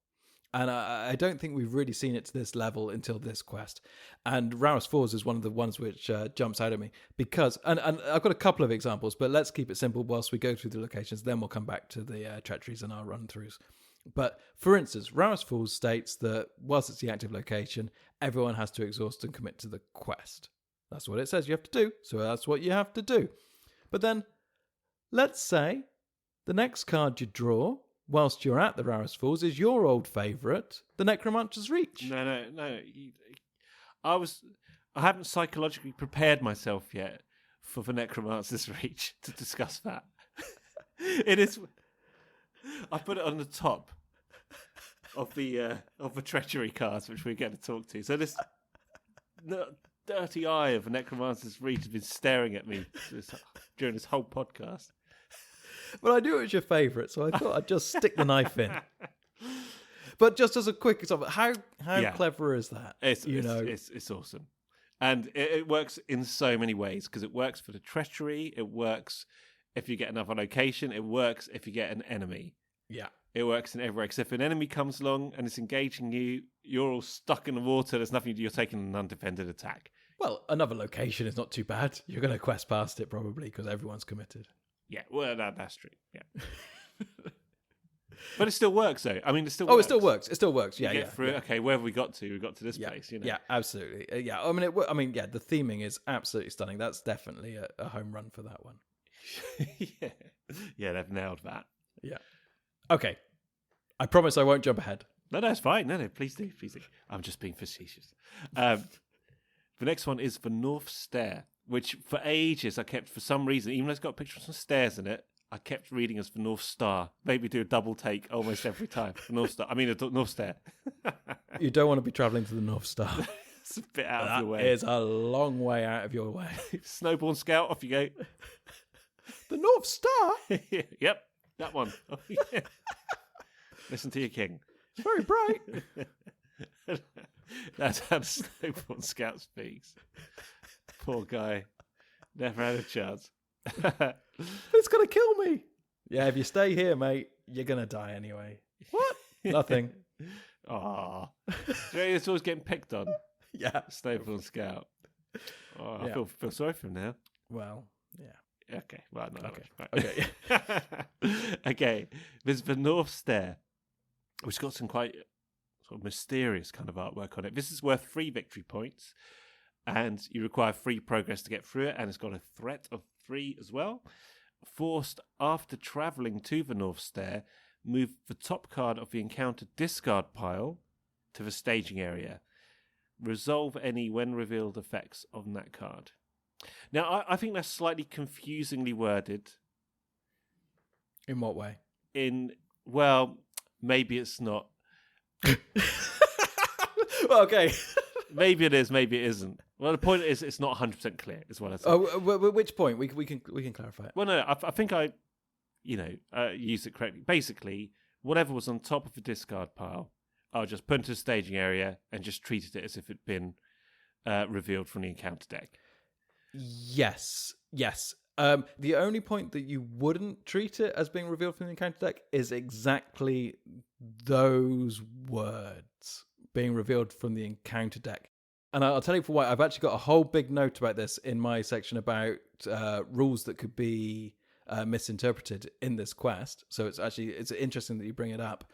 And I don't think we've really seen it to this level until this quest. And Rauros Falls is one of the ones which jumps out at me because, and I've got a couple of examples, but let's keep it simple whilst we go through the locations. Then we'll come back to the treacheries and our run-throughs. But for instance, Rauros Falls states that whilst it's the active location, everyone has to exhaust and commit to the quest. That's what it says you have to do. So that's what you have to do. But then let's say the next card you draw whilst you're at the Rauros Falls is your old favourite, the Necromancer's Reach. No. I haven't psychologically prepared myself yet for the Necromancer's Reach to discuss that. It is. I put it on the top of the treachery cards, which we're going to talk to. So this dirty eye of a necromancer's reach has been staring at me during this whole podcast. Well, I knew it was your favourite, so I thought I'd just stick the knife in. But just as a quick example, how clever is that? It's awesome. And it works in so many ways, because it works for the treachery, it works if you get another location, it works if you get an enemy. Yeah. It works in everywhere, because if an enemy comes along and it's engaging you, you're all stuck in the water, there's nothing, you're taking an undefended attack. Well, another location is not too bad. You're going to quest past it probably, because everyone's committed. Yeah, well, that's true, yeah. But it still works, though. I mean, it still works. It still works. Yeah, you get through. Okay, where have we got to? We got to this place. Yeah, absolutely. I mean, the theming is absolutely stunning. That's definitely a home run for that one. Yeah, they've nailed that. Yeah. Okay. I promise I won't jump ahead. No, it's fine. No, please do. I'm just being facetious. The next one is the North Stair, which for ages I kept, for some reason, even though it's got a picture of some stairs in it, I kept reading as the North Star. Maybe do a double take almost every time. The North Star. I mean, the North Stair. You don't want to be travelling to the North Star. It's a bit out of your way. It is a long way out of your way. Snowborn Scout, off you go. The North Star? Yep, that one. Oh, yeah. Listen to your king. It's very bright. That's how the Snowborn Scout speaks. Poor guy. Never had a chance. It's going to kill me. Yeah, if you stay here, mate, you're going to die anyway. What? Nothing. Aw. It's always getting picked on. Yeah. Snowborn Scout. Oh, I feel sorry for him now. Well, yeah. Okay. Well, no. Okay. Right. Okay. Okay. There's the North Stair, which got some quite sort of mysterious kind of artwork on it. This is worth 3 victory points, and you require 3 progress to get through it, and it's got a threat of 3 as well. Forced after travelling to the North Stair, move the top card of the encounter discard pile to the staging area. Resolve any when revealed effects on that card. Now, I think that's slightly confusingly worded. In what way? Well, maybe it's not. Well, okay. Maybe it is, maybe it isn't. Well, the point is, it's not 100% clear, is what I said. Oh, which point? We can clarify it. Well, no, I think I used it correctly. Basically, whatever was on top of the discard pile, I'll just put into the staging area and just treated it as if it'd been revealed from the encounter deck. Yes. The only point that you wouldn't treat it as being revealed from the encounter deck is exactly those words being revealed from the encounter deck. And I'll tell you for why. I've actually got a whole big note about this in my section about rules that could be misinterpreted in this quest. So it's interesting that you bring it up.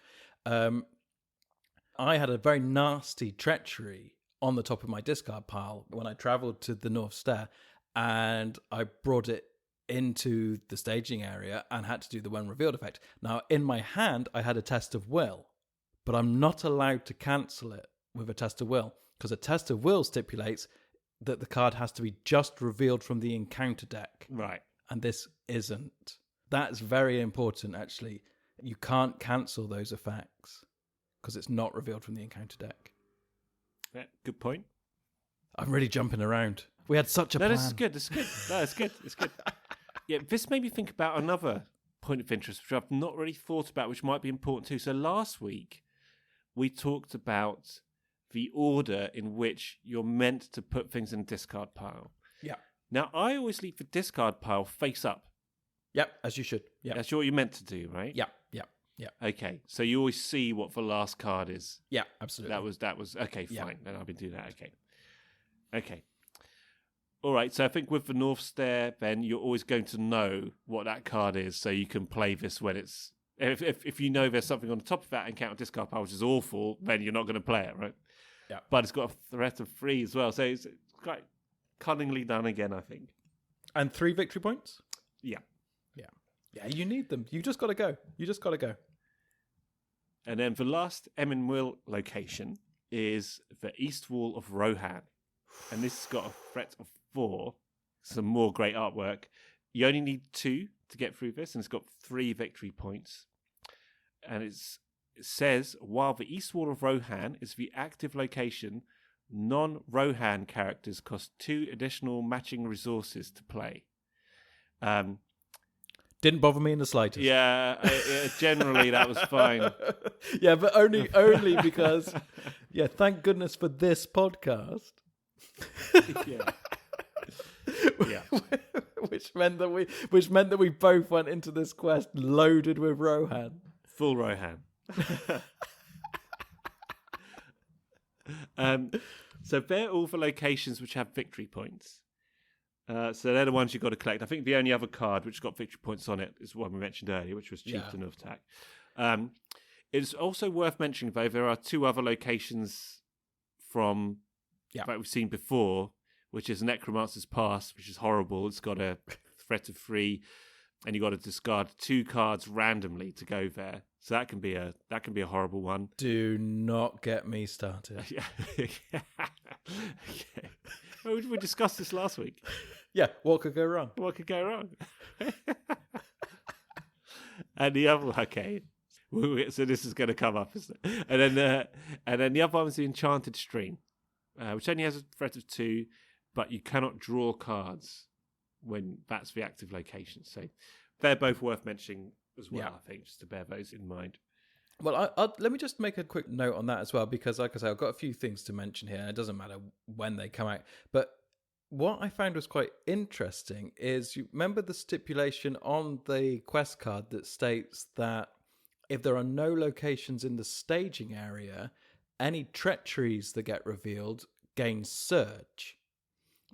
I had a very nasty treachery on the top of my discard pile when I travelled to the North Stair, and I brought it into the staging area and had to do the when revealed effect. Now, in my hand, I had a test of will, but I'm not allowed to cancel it with a test of will, because a test of will stipulates that the card has to be just revealed from the encounter deck. Right. And this isn't. That's very important, actually. You can't cancel those effects because it's not revealed from the encounter deck. Yeah, good point. I'm really jumping around. We had such a plan. This is good. No, it's good. Yeah, this made me think about another point of interest, which I've not really thought about, which might be important too. So last week, we talked about the order in which you're meant to put things in a discard pile. Yeah. Now, I always leave the discard pile face up. Yep, as you should. Yep. That's what you're meant to do, right? Yeah. Okay, so you always see what the last card is. Yeah, absolutely. That was okay. Fine, then I've been doing that. Okay. All right. So I think with the North Stair, then you're always going to know what that card is, so you can play this when it's. If you know there's something on the top of that encounter discard pile which is awful, then you're not going to play it, right? Yeah. But it's got a threat of 3 as well, so it's quite cunningly done again, I think. And 3 victory points? Yeah. Yeah, you need them. You just got to go. And then the last Emyn Muil location is the east wall of Rohan. And this has got a threat of 4. Some more great artwork. You only need 2 to get through this, and it's got 3 victory points. and it says, while the east wall of Rohan is the active location, non-Rohan characters cost 2 additional matching resources to play. Didn't bother me in the slightest. Yeah, generally that was fine. Yeah, but only because, thank goodness for this podcast. Yeah. Yeah. which meant that we both went into this quest loaded with Rohan. Full Rohan. So they're all the locations which have victory points. So they're the ones you've got to collect. I think the only other card which got victory points on it is one we mentioned earlier, which was Chieftain of Attack. It's also worth mentioning, though, there are 2 other locations from that we've seen before, which is Necromancer's Pass, which is horrible. It's got a threat of 3, and you've got to discard 2 cards randomly to go there. So that can be a horrible one. Do not get me started. Yeah. We discussed this last week. Yeah, what could go wrong? What could go wrong? And the other, okay, so this is going to come up, isn't it? And then the other one is the Enchanted Stream, which only has a threat of 2, but you cannot draw cards when that's the active location. So they're both worth mentioning as well, I think, just to bear those in mind. Well, let me just make a quick note on that as well, because like I say, I've got a few things to mention here. It doesn't matter when they come out. But what I found was quite interesting is, you remember the stipulation on the quest card that states that if there are no locations in the staging area, any treacheries that get revealed gain surge.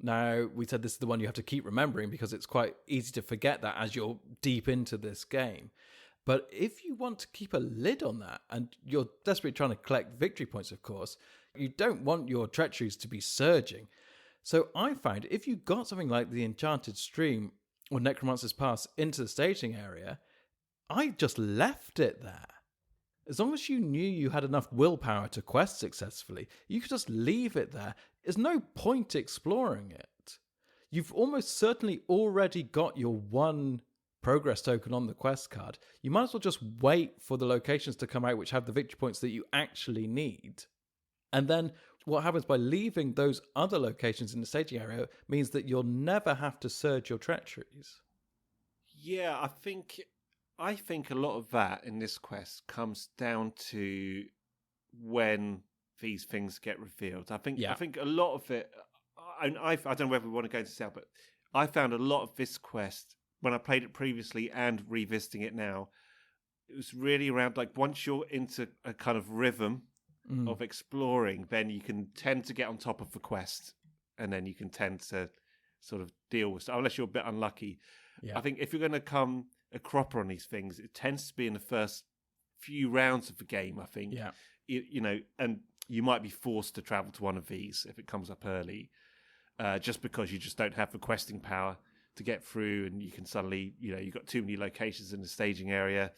Now, we said this is the one you have to keep remembering because it's quite easy to forget that as you're deep into this game. But if you want to keep a lid on that, and you're desperately trying to collect victory points, of course, you don't want your treacheries to be surging. So I found if you got something like the Enchanted Stream or Necromancer's Pass into the staging area, I just left it there. As long as you knew you had enough willpower to quest successfully, you could just leave it there. There's no point exploring it. You've almost certainly already got your 1 progress token on the quest card. You might as well just wait for the locations to come out which have the victory points that you actually need. And then what happens by leaving those other locations in the staging area means that you'll never have to surge your treacheries. Yeah, I think a lot of that in this quest comes down to when these things get revealed. I think a lot of it, I don't know whether we want to go into this, but I found a lot of this quest, when I played it previously and revisiting it now, it was really around, like, once you're into a kind of rhythm of exploring, then you can tend to get on top of the quest, and then you can tend to sort of deal with stuff, unless you're a bit unlucky. I think if you're going to come a cropper on these things, it tends to be in the first few rounds of the game, I think. You know, and you might be forced to travel to one of these if it comes up early, just because you just don't have the questing power to get through, and you can suddenly, you've got too many locations in the staging area,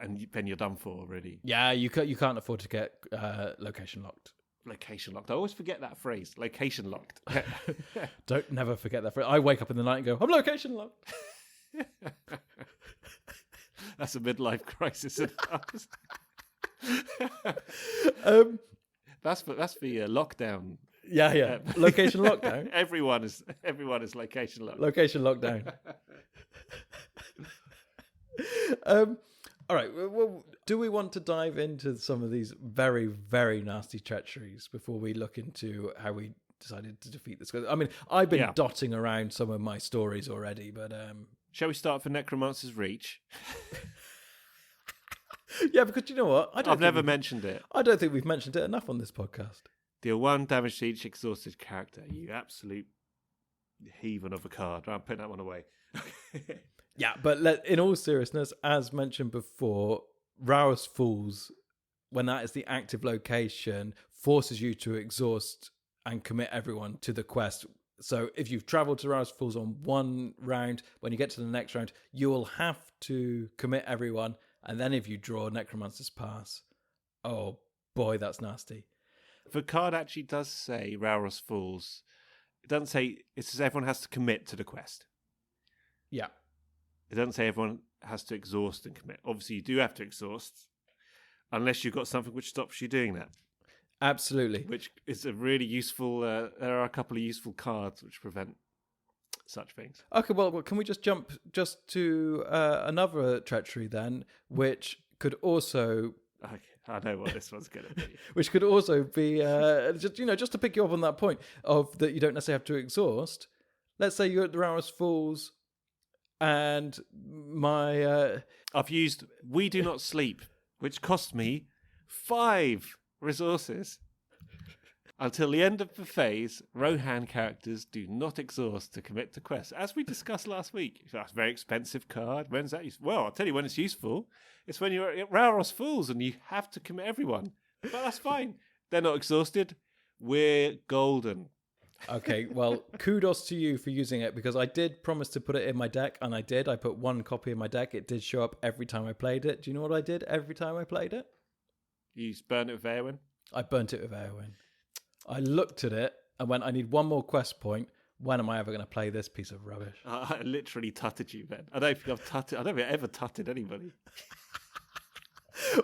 and then you're done for, really. Yeah, you can't afford to get location locked. Location locked. I always forget that phrase, location locked. Don't never forget that phrase. I wake up in the night and go, I'm location locked. That's a midlife crisis. That's the lockdown. Yeah. Location lockdown. Everyone is location locked. Location lockdown. All right. Well, do we want to dive into some of these very, very nasty treacheries before we look into how we decided to defeat this? I mean, I've been dotting around some of my stories already, but shall we start for Necromancer's Reach? Yeah, because you know what? I've never mentioned it. I don't think we've mentioned it enough on this podcast. Deal 1 damage to each exhausted character. You absolute heathen of a card. I'm putting that one away. Yeah, but in all seriousness, as mentioned before, Rau's Falls, when that is the active location, forces you to exhaust and commit everyone to the quest. So if you've travelled to Rau's Falls on one round, when you get to the next round, you will have to commit everyone. And then if you draw Necromancer's Pass, oh boy, that's nasty. The card actually does say Rau's Falls. It doesn't say, it says everyone has to commit to the quest. Yeah. It doesn't say everyone has to exhaust and commit. Obviously, you do have to exhaust unless you've got something which stops you doing that. Absolutely. Which is a really useful... there are a couple of useful cards which prevent such things. Okay, well, can we just jump just to another treachery then, which could also... Okay, I know what this one's going to be. Which could also be, just to pick you up on that point of that you don't necessarily have to exhaust. Let's say you're at the Rarest Falls and my... I've used We Do Not Sleep, which cost me 5 resources. Until the end of the phase, Rohan characters do not exhaust to commit to quests. As we discussed last week, that's a very expensive card. When's that useful? Well, I'll tell you when it's useful. It's when you're at Rarest Falls and you have to commit everyone. But that's fine. They're not exhausted. We're golden. Okay, well, kudos to you for using it, because I did promise to put it in my deck, and I did. I put 1 copy in my deck. It did show up every time I played it. Do you know what I did every time I played it? You burn it with Eowyn? I burnt it with Eowyn. I looked at it and went, I need 1 more quest point. When am I ever going to play this piece of rubbish? I literally tutted you, Ben. I don't think I've ever tutted anybody.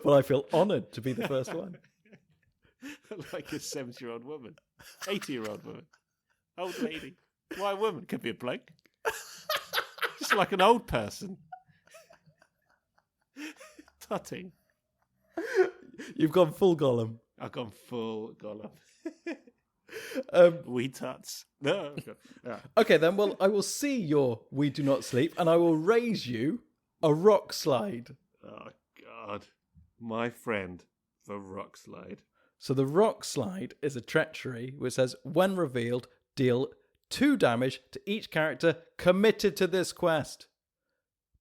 Well, I feel honoured to be the first one. Like a 70-year-old woman. 80-year-old woman. Old lady. Why a woman? Could be a bloke. Just like an old person. Tutting. You've gone full Gollum. I've gone full Gollum. We tuts. No. Yeah. Okay, then. Well, I will see your We Do Not Sleep, and I will raise you a rock slide. Oh, God. My friend, the rock slide. So the rock slide is a treachery which says, when revealed, deal 2 damage to each character committed to this quest.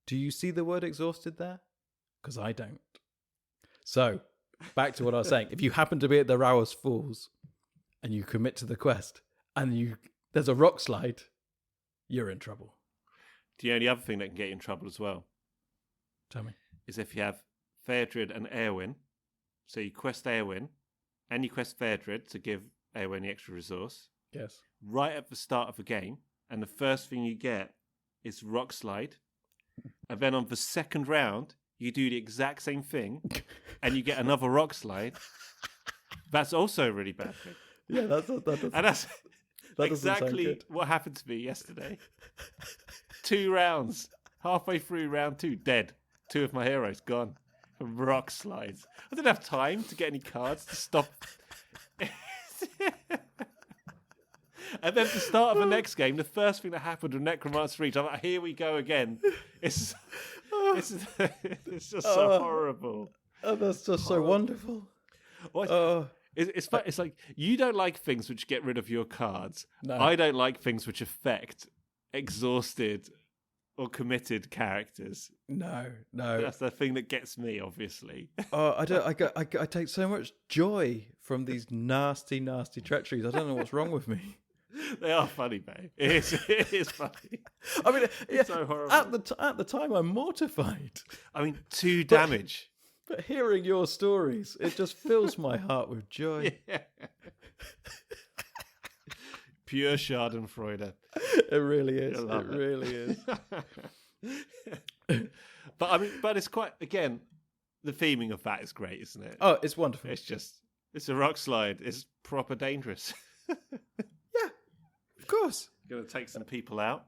Do you see the word exhausted there? Because I don't. So, back to what I was saying. If you happen to be at the Rarest Falls and you commit to the quest and there's a rock slide, you're in trouble. The only other thing that can get you in trouble as well, Tell me. is if you have Fërdred and Eowyn. So you quest Eowyn and you quest Fërdred to give Eowyn the extra resource. Yes. Right at the start of the game, and the first thing you get is rock slide. And then on the second round, you do the exact same thing and you get another rock slide. That's also a really bad thing. Yeah, that doesn't, And that's that doesn't sound exactly good. what happened to me yesterday. 2 rounds, halfway through round 2, dead. 2 of my heroes gone from rock slides. I didn't have time to get any cards to stop. And then at the start of the next game, the first thing that happened with Necromancer Reach, I'm like, here we go again. It's just so horrible. Oh, that's just so wonderful. It's like you don't like things which get rid of your cards. No. I don't like things which affect exhausted or committed characters. No. That's the thing that gets me, obviously. I take so much joy from these nasty, nasty treacheries. I don't know what's wrong with me. They are funny, babe. It is funny. I mean, It's so horrible. At the time, I'm mortified. I mean, 2 damage. But hearing your stories, it just fills my heart with joy. Yeah. Pure Schadenfreude. It really is. I love It really is. But it's quite, again, the theming of that is great, isn't it? Oh, it's wonderful. It's a rock slide. It's proper dangerous. Yeah, of course. Going to take some people out.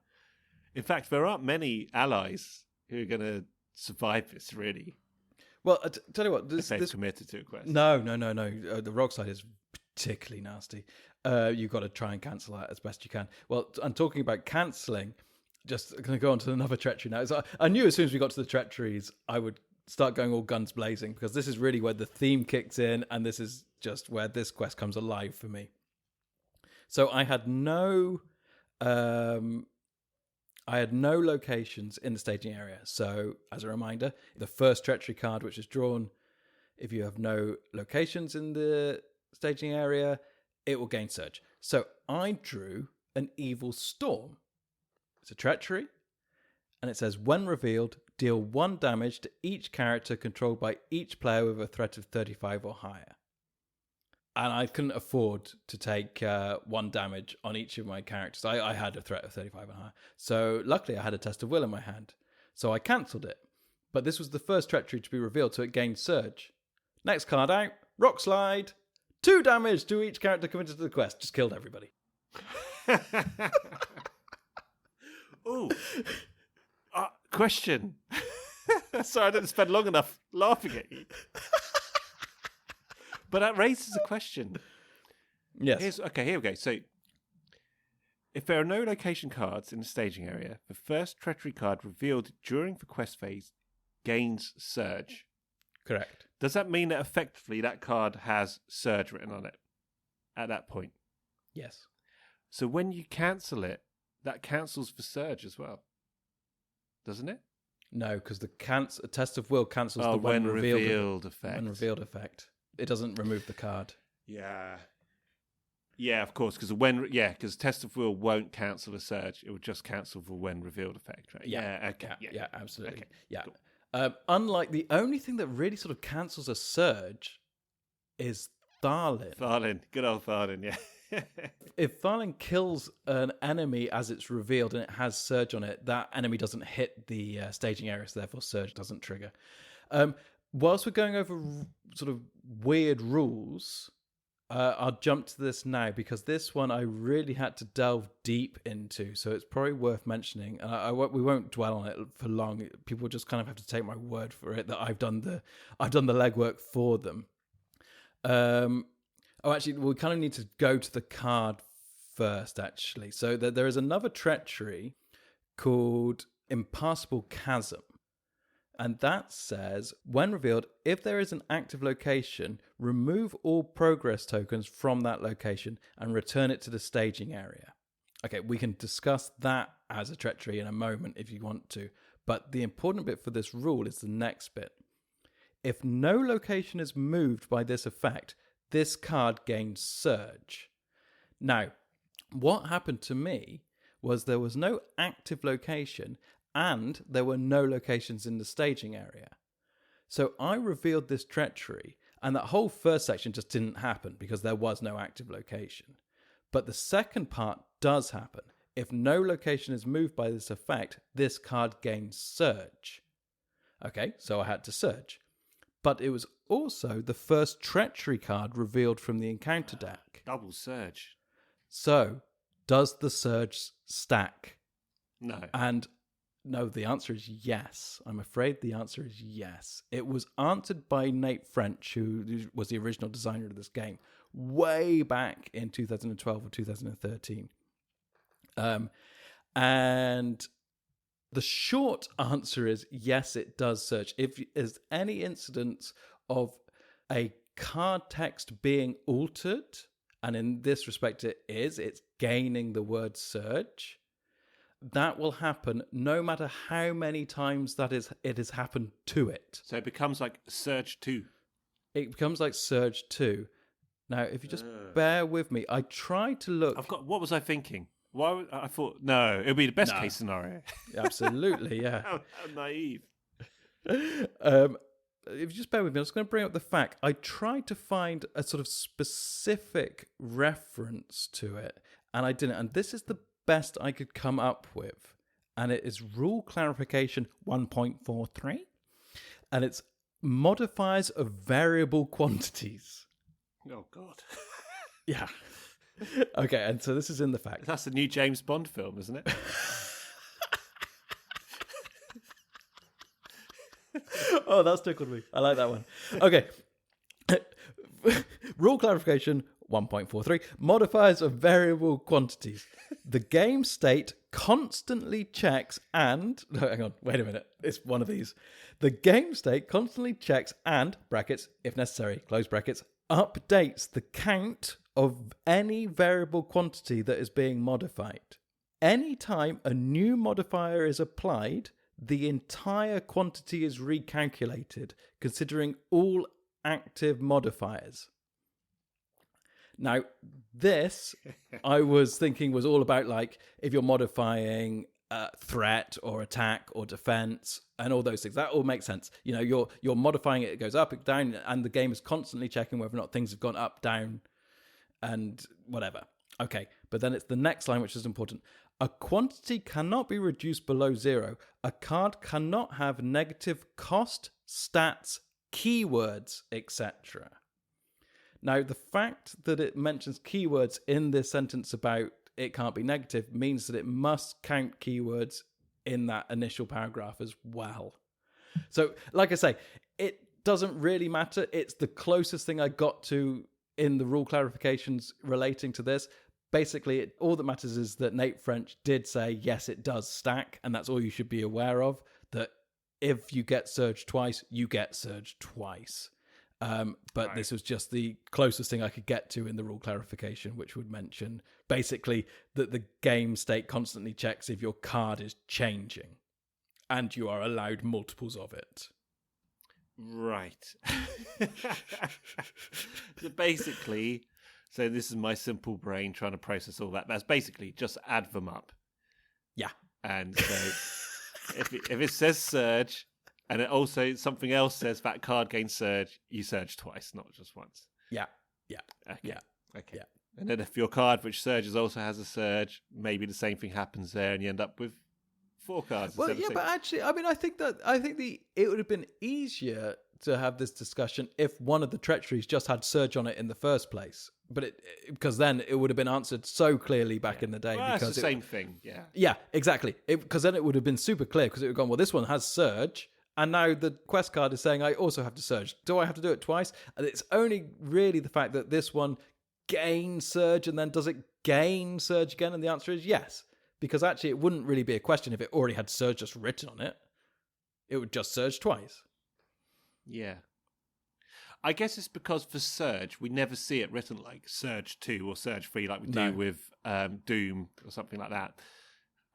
In fact, there aren't many allies who are going to survive this, really. Well, tell you what, If they've committed to a quest. No. The rock slide is particularly nasty. You've got to try and cancel that as best you can. Well, I'm talking about cancelling. Just going to go on to another treachery now. So I knew as soon as we got to the treacheries, I would start going all guns blazing, because this is really where the theme kicks in, and this is just where this quest comes alive for me. So I had no locations in the staging area. So as a reminder, the first treachery card, which is drawn, if you have no locations in the staging area, it will gain surge. So I drew an Evil Storm. It's a treachery, and it says, when revealed, deal 1 damage to each character controlled by each player with a threat of 35 or higher. And I couldn't afford to take 1 damage on each of my characters. I had a threat of 35 and higher. So luckily I had a Test of Will in my hand. So I cancelled it. But this was the first treachery to be revealed, so it gained surge. Next card out. Rock slide. 2 damage to each character committed to the quest. Just killed everybody. Ooh. Question. Sorry, I didn't spend long enough laughing at you. But that raises a question. Yes. Here we go. So, if there are no location cards in the staging area, the first treachery card revealed during the quest phase gains Surge. Correct. Does that mean that effectively that card has Surge written on it at that point? Yes. So when you cancel it, that cancels the Surge as well, doesn't it? No, because the Test of Will cancels the when revealed effect. When revealed effect. It doesn't remove the card. Yeah. Yeah, of course, because Test of Will won't cancel a Surge. It will just cancel the when revealed effect, right? Yeah. Okay. Yeah, absolutely. Okay, yeah. cool. Unlike the only thing that really sort of cancels a Surge is Tharlin. Tharlin. Good old Tharlin, yeah. If Tharlin kills an enemy as it's revealed and it has Surge on it, that enemy doesn't hit the staging area, so therefore Surge doesn't trigger. Whilst we're going over sort of weird rules, I'll jump to this now because this one I really had to delve deep into, so it's probably worth mentioning. And we won't dwell on it for long. People just kind of have to take my word for it that I've done the legwork for them. Actually, we kind of need to go to the card first, actually. So there is another treachery called Impassable Chasm. And that says, when revealed, if there is an active location, remove all progress tokens from that location and return it to the staging area. Okay, we can discuss that as a treachery in a moment if you want to. But the important bit for this rule is the next bit. If no location is moved by this effect, this card gains Surge. Now, what happened to me was there was no active location and there were no locations in the staging area. So I revealed this treachery, and that whole first section just didn't happen because there was no active location. But the second part does happen. If no location is moved by this effect, this card gains Surge. Okay, so I had to Surge. But it was also the first treachery card revealed from the encounter deck. Double Surge. So, does the Surge stack? No. And no, the answer is yes. I'm afraid the answer is yes. It was answered by Nate French, who was the original designer of this game, way back in 2012 or 2013. And the short answer is yes, it does Surge. If there's any incidence of a card text being altered, and in this respect it's gaining the word Surge, that will happen no matter how many times it has happened to it. So it becomes like Surge 2. It becomes like Surge 2. Now, if you just bear with me, I tried to look... What was I thinking? I thought, no, it would be the best case scenario. Absolutely, yeah. How naive. If you just bear with me, I'm just going to bring up the fact. I tried to find a sort of specific reference to it, and I didn't. And this is the best I could come up with. And it is Rule Clarification 1.43. And it's modifiers of variable quantities. Oh, God. Yeah. Okay, and so this is in the fact. That's the new James Bond film, isn't it? Oh, that's tickled me. I like that one. Okay. Rule Clarification 1.43. Modifiers of variable quantities. The game state constantly checks and... No, hang on, wait a minute. It's one of these. The game state constantly checks and, brackets, if necessary, close brackets, updates the count of any variable quantity that is being modified. Anytime a new modifier is applied, the entire quantity is recalculated, considering all active modifiers. Now, this, I was thinking, was all about, like, if you're modifying threat or attack or defense and all those things. That all makes sense. You know, you're modifying it, it goes up, it down, and the game is constantly checking whether or not things have gone up, down, and whatever. Okay, but then it's the next line which is important. A quantity cannot be reduced below 0. A card cannot have negative cost, stats, keywords, etc. Now, the fact that it mentions keywords in this sentence about it can't be negative means that it must count keywords in that initial paragraph as well. So, like I say, it doesn't really matter. It's the closest thing I got to in the rule clarifications relating to this. Basically, all that matters is that Nate French did say, yes, it does stack, and that's all you should be aware of, that if you get surged twice, you get surged twice. But right. This was just the closest thing I could get to in the rule clarification, which would mention basically that the game state constantly checks if your card is changing, and you are allowed multiples of it. Right. So basically, so this is my simple brain trying to process all that. That's basically just add them up. Yeah. And so if it says surge, and it also something else says that card gains surge, you surge twice, not just once. Yeah. Okay. Yeah. Okay. Yeah. And then if your card which surges also has a surge, maybe the same thing happens there, and you end up with 4 cards. Well, yeah, but actually, I mean, I think it would have been easier to have this discussion if one of the treacheries just had surge on it in the first place. But because then it would have been answered so clearly back in the day. Well, because it's the same thing, yeah. Yeah, exactly. Because then it would have been super clear, because it would have gone, well, this one has surge, and now the quest card is saying I also have to surge. Do I have to do it twice? And it's only really the fact that this one gains surge, and then does it gain surge again? And the answer is yes. Because actually it wouldn't really be a question if it already had surge just written on it. It would just surge twice. Yeah. I guess it's because for surge, we never see it written like surge 2 or surge 3 like we do with Doom or something like that.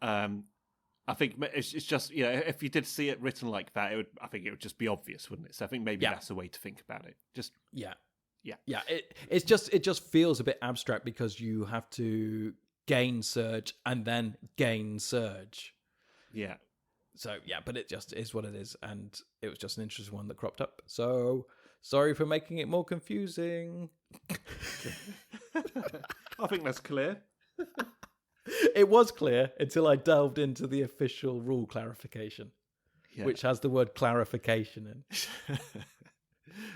I think it's just, if you did see it written like that, I think it would just be obvious, wouldn't it? So I think maybe that's a way to think about it. Just Yeah. It just feels a bit abstract because you have to gain surge and then gain surge. Yeah. So yeah, but it just is what it is, and it was just an interesting one that cropped up. So sorry for making it more confusing. I think that's clear. It was clear until I delved into the official rule clarification, which has the word clarification in.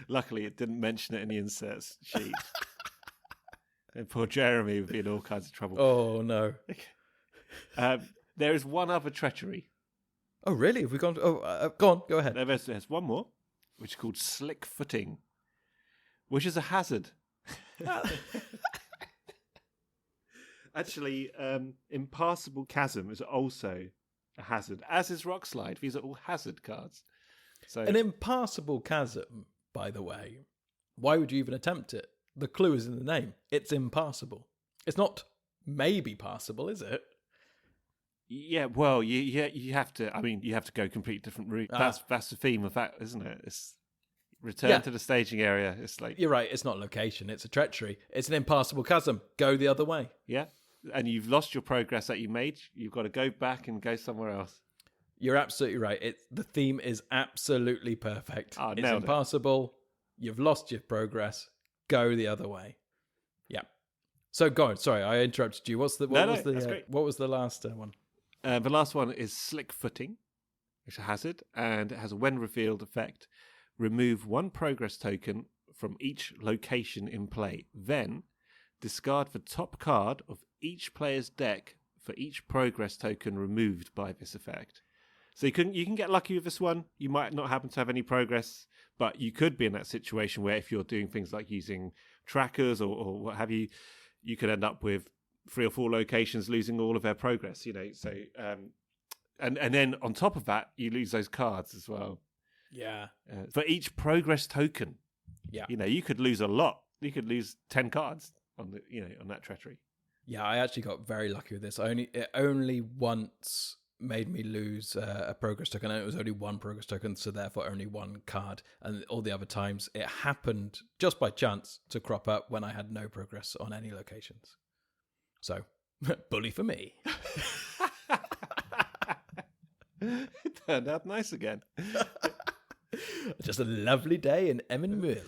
Luckily, it didn't mention it in the inserts sheet. And poor Jeremy would be in all kinds of trouble. Oh, no. There is one other treachery. Oh, really? Have we gone? Go on. Go ahead. There's one more, which is called slick footing, which is a hazard. Actually, impassable chasm is also a hazard, as is rock slide. These are all hazard cards. So an impassable chasm, by the way, why would you even attempt it? The clue is in the name. It's impassable. It's not maybe passable, is it? Yeah, well, you have to. I mean, you have to go a complete different route. That's the theme of that, isn't it? It's return to the staging area. It's like you're right. It's not location. It's a treachery. It's an impassable chasm. Go the other way. Yeah, and you've lost your progress that you made. You've got to go back and go somewhere else. You're absolutely right. The theme is absolutely perfect. It's impassable. You've lost your progress. Go the other way. Yeah. So go on. Sorry, I interrupted you. What was the last one? The last one is slick footing, which is a hazard, and it has a when revealed effect. Remove 1 progress token from each location in play. Then discard the top card of each player's deck for each progress token removed by this effect. So you can get lucky with this one. You might not happen to have any progress, but you could be in that situation where if you're doing things like using trackers or what have you, you could end up with 3 or 4 locations losing all of their progress. So and then on top of that, you lose those cards as well. Yeah. For each progress token. Yeah. You could lose a lot. You could lose 10 cards on that treachery. Yeah, I actually got very lucky with this. It only once made me lose a progress token, and it was only 1 progress token, so therefore only 1 card. And all the other times, it happened just by chance to crop up when I had no progress on any locations. So, bully for me. It turned out nice again. Just a lovely day in Emyn Muil.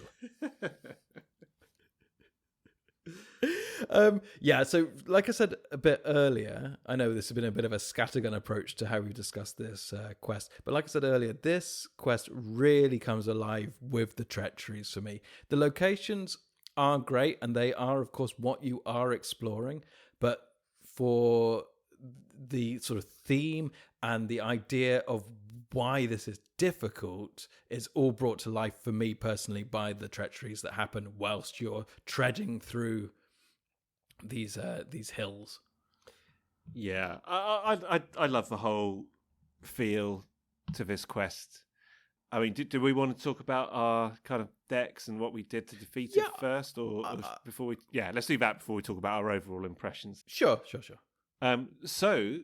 Yeah, so like I said a bit earlier, I know this has been a bit of a scattergun approach to how we've discussed this quest, but like I said earlier, this quest really comes alive with the treacheries for me. The locations are great, and they are, of course, what you are exploring, but for the sort of theme and the idea of why this is difficult is all brought to life for me personally by the treacheries that happen whilst you're treading through these hills. Yeah, I love the whole feel to this quest. I mean, do we want to talk about our kind of decks and what we did to defeat it first, or before we? Yeah, let's do that before we talk about our overall impressions. Sure. So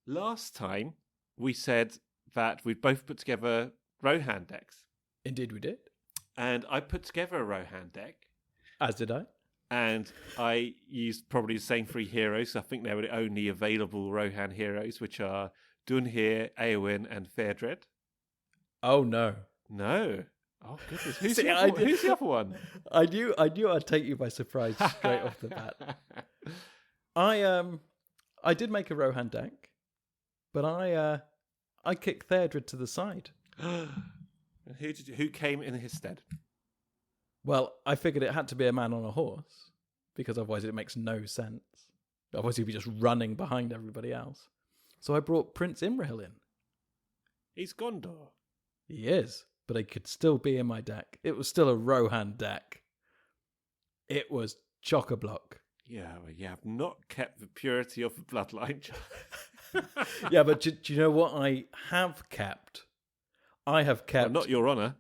last time we said that we'd both put together Rohan decks. Indeed, we did. And I put together a Rohan deck. As did I. And I used probably the same three heroes. I think they were the only available Rohan heroes, which are Dunhir, Eowyn, and Fairdred. Oh, no. No. Oh, goodness. Who's the other one? I knew I'd take you by surprise straight off the bat. I did make a Rohan deck, but I kicked Fairdred to the side. Who came in his stead? Well, I figured it had to be a man on a horse, because otherwise it makes no sense. Otherwise he'd be just running behind everybody else. So I brought Prince Imrahil in. He's Gondor. He is, but he could still be in my deck. It was still a Rohan deck. It was chock-a-block. Yeah, well, you have not kept the purity of the bloodline. Yeah, but do you know what I have kept? I have kept... Well, not your honour.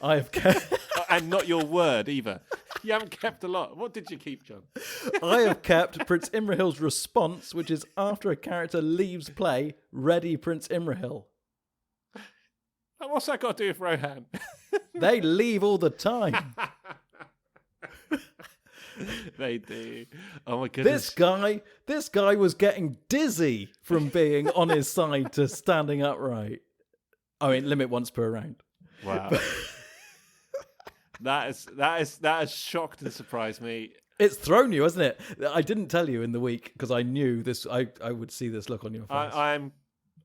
I have kept... And not your word, either. You haven't kept a lot. What did you keep, John? I have kept Prince Imrahil's response, which is after a character leaves play, ready Prince Imrahil. And what's that got to do with Rohan? They leave all the time. They do. Oh my goodness. This guy was getting dizzy from being on his side to standing upright. I mean, limit once per round. Wow. That has shocked and surprised me. It's thrown you, hasn't it? I didn't tell you in the week because I knew this. I would see this look on your face. I'm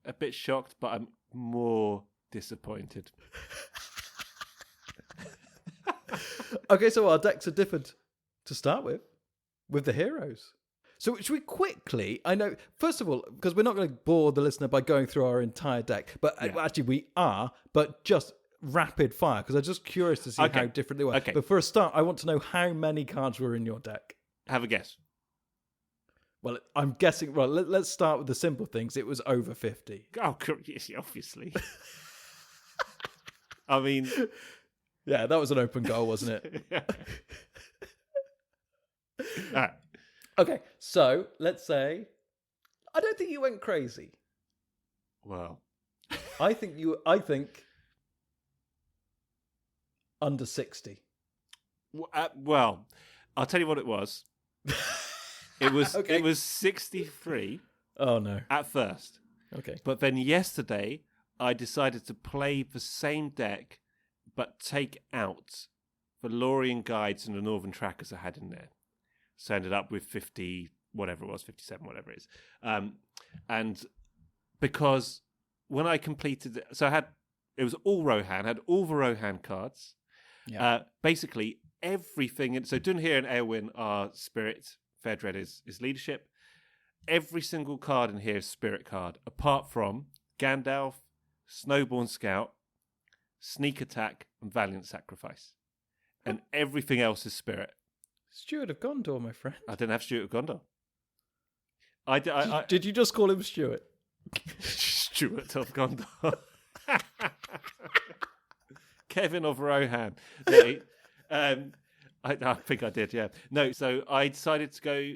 a bit shocked, but I'm more disappointed. Okay, so our decks are different to start with the heroes. So should we quickly, I know, first of all, because we're not going to bore the listener by going through our entire deck, but actually we are, but just rapid fire, because I'm just curious to see how different they were. Okay. But for a start, I want to know how many cards were in your deck. Have a guess. Well, I'm guessing, well, let's start with the simple things. It was over 50. Oh, yes, obviously. I mean... Yeah, that was an open goal, wasn't it? All right. Okay, so let's say, I don't think you went crazy. Well, I think under 60. Well, I'll tell you what it was. It was Okay. It was 63. Oh no. At first. Okay. But then yesterday I decided to play the same deck but take out the Lorien guides and the Northern trackers I had in there. So I ended up with 50, whatever it was, 57, whatever it is. And because when I completed it, so it was all Rohan, had all the Rohan cards. Yeah. Basically everything. So Dunhir and Eowyn are spirit. Fairdred is leadership. Every single card in here is spirit card, apart from Gandalf, Snowborn Scout, Sneak Attack, and Valiant Sacrifice. And everything else is spirit. Steward of Gondor, my friend. I didn't have Stewart of Gondor. Did you just call him Stewart? Stewart of Gondor. Kevin of Rohan. No, I think I did, yeah. No, so I decided to go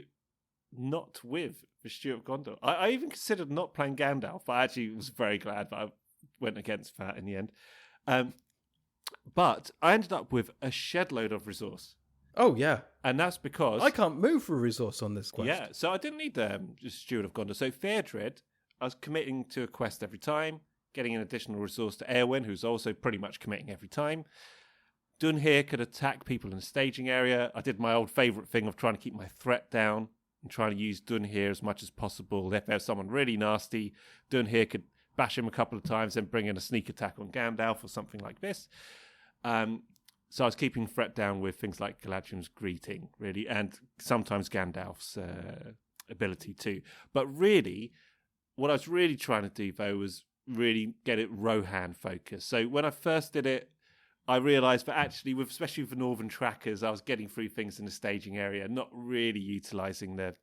not with the Stewart of Gondor. I even considered not playing Gandalf, but I actually was very glad that I went against that in the end. But I ended up with a shed load of resource. Oh, yeah. And that's because... I can't move for a resource on this quest. Yeah, so I didn't need just Steward of Gondor. So Fairdred, I was committing to a quest every time, getting an additional resource to Eowyn, who's also pretty much committing every time. Dunhere could attack people in the staging area. I did my old favourite thing of trying to keep my threat down and trying to use Dunhere as much as possible. If there's someone really nasty, Dunhere could bash him a couple of times, then bring in a sneak attack on Gandalf or something like this. So I was keeping threat down with things like Galadriel's greeting, really, and sometimes Gandalf's ability too. But really, what I was really trying to do, though, was really get it Rohan focused. So when I first did it, I realised that actually, especially with the Northern Trackers, I was getting through things in the staging area, not really utilising the,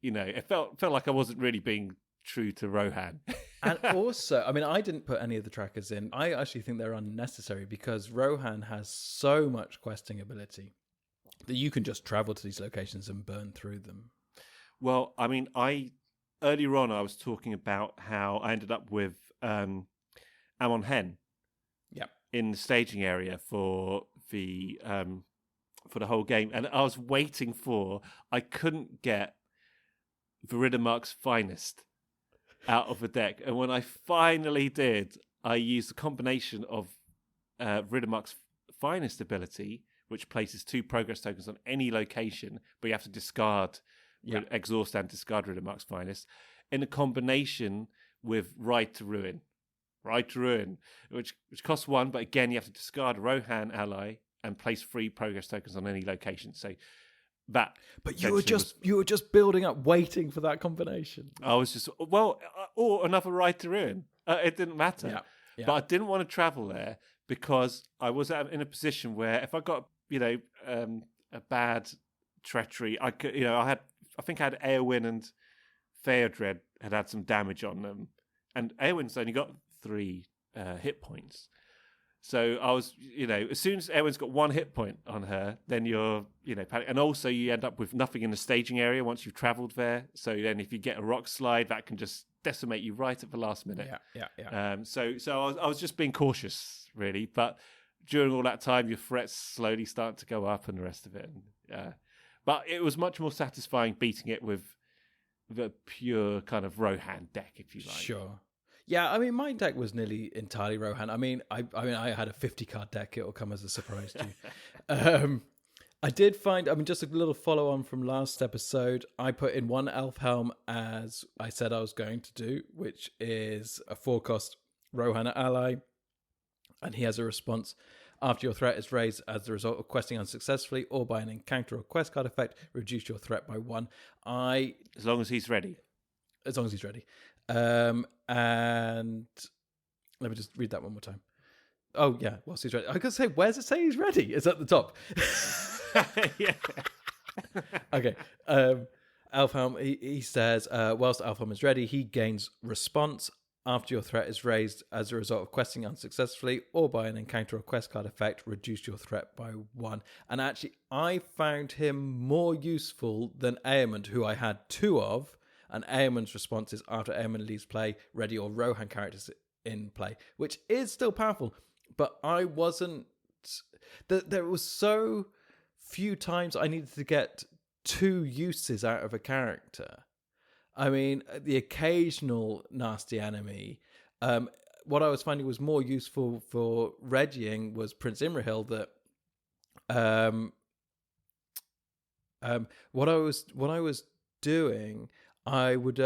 it felt like I wasn't really being true to Rohan. And also, I mean, I didn't put any of the trackers in. I actually think they're unnecessary because Rohan has so much questing ability that you can just travel to these locations and burn through them. Well, I mean, earlier on I was talking about how I ended up with Amon Hen. Yeah. In the staging area for the whole game, and I was waiting I couldn't get Viridimark's Finest out of the deck, and when I finally did, I used a combination of Viridimark's Finest ability, which places 2 progress tokens on any location, but you have to discard, exhaust and discard Viridimark's Finest, in a combination with Ride to Ruin, which costs 1, but again you have to discard a Rohan ally and place 3 progress tokens on any location. So that. But you were just building up, waiting for that combination. I was just or another Ride to Ruin. It didn't matter. Yeah. But I didn't want to travel there because I was in a position where if I got a bad treachery, I could I think I had Eowyn and Theodred had some damage on them, and Eowyn's only got 3 hit points. So I was, as soon as Eowyn's got 1 hit point on her, then you're, panic. And also you end up with nothing in the staging area once you've travelled there. So then if you get a rock slide, that can just decimate you right at the last minute. Yeah. So I was just being cautious, really. But during all that time, your threats slowly start to go up and the rest of it. But it was much more satisfying beating it with the pure kind of Rohan deck, if you like. Sure. Yeah, I mean, my deck was nearly entirely Rohan. I mean, I had a 50-card deck. It'll come as a surprise to you. I did find, just a little follow-on from last episode, I put in 1 Elf Helm as I said I was going to do, which is a 4-cost Rohan ally. And he has a response. After your threat is raised as the result of questing unsuccessfully or by an encounter or quest card effect, reduce your threat by 1. As long as he's ready. As long as he's ready. And let me just read that one more time. Oh yeah, whilst he's ready. I was gonna say, where's it say he's ready? It's at the top. Yeah. Okay. Elfhelm, he says, whilst Elfhelm is ready, he gains response after your threat is raised as a result of questing unsuccessfully or by an encounter or quest card effect, reduce your threat by 1. And actually, I found him more useful than Emyn, who I had 2 of. And Eamonn's response is after Emyn leaves play, ready or Rohan characters in play, which is still powerful. But I wasn't... There was so few times I needed to get 2 uses out of a character. I mean, the occasional nasty enemy. What I was finding was more useful for readying was Prince Imrahil. That what I was doing, I would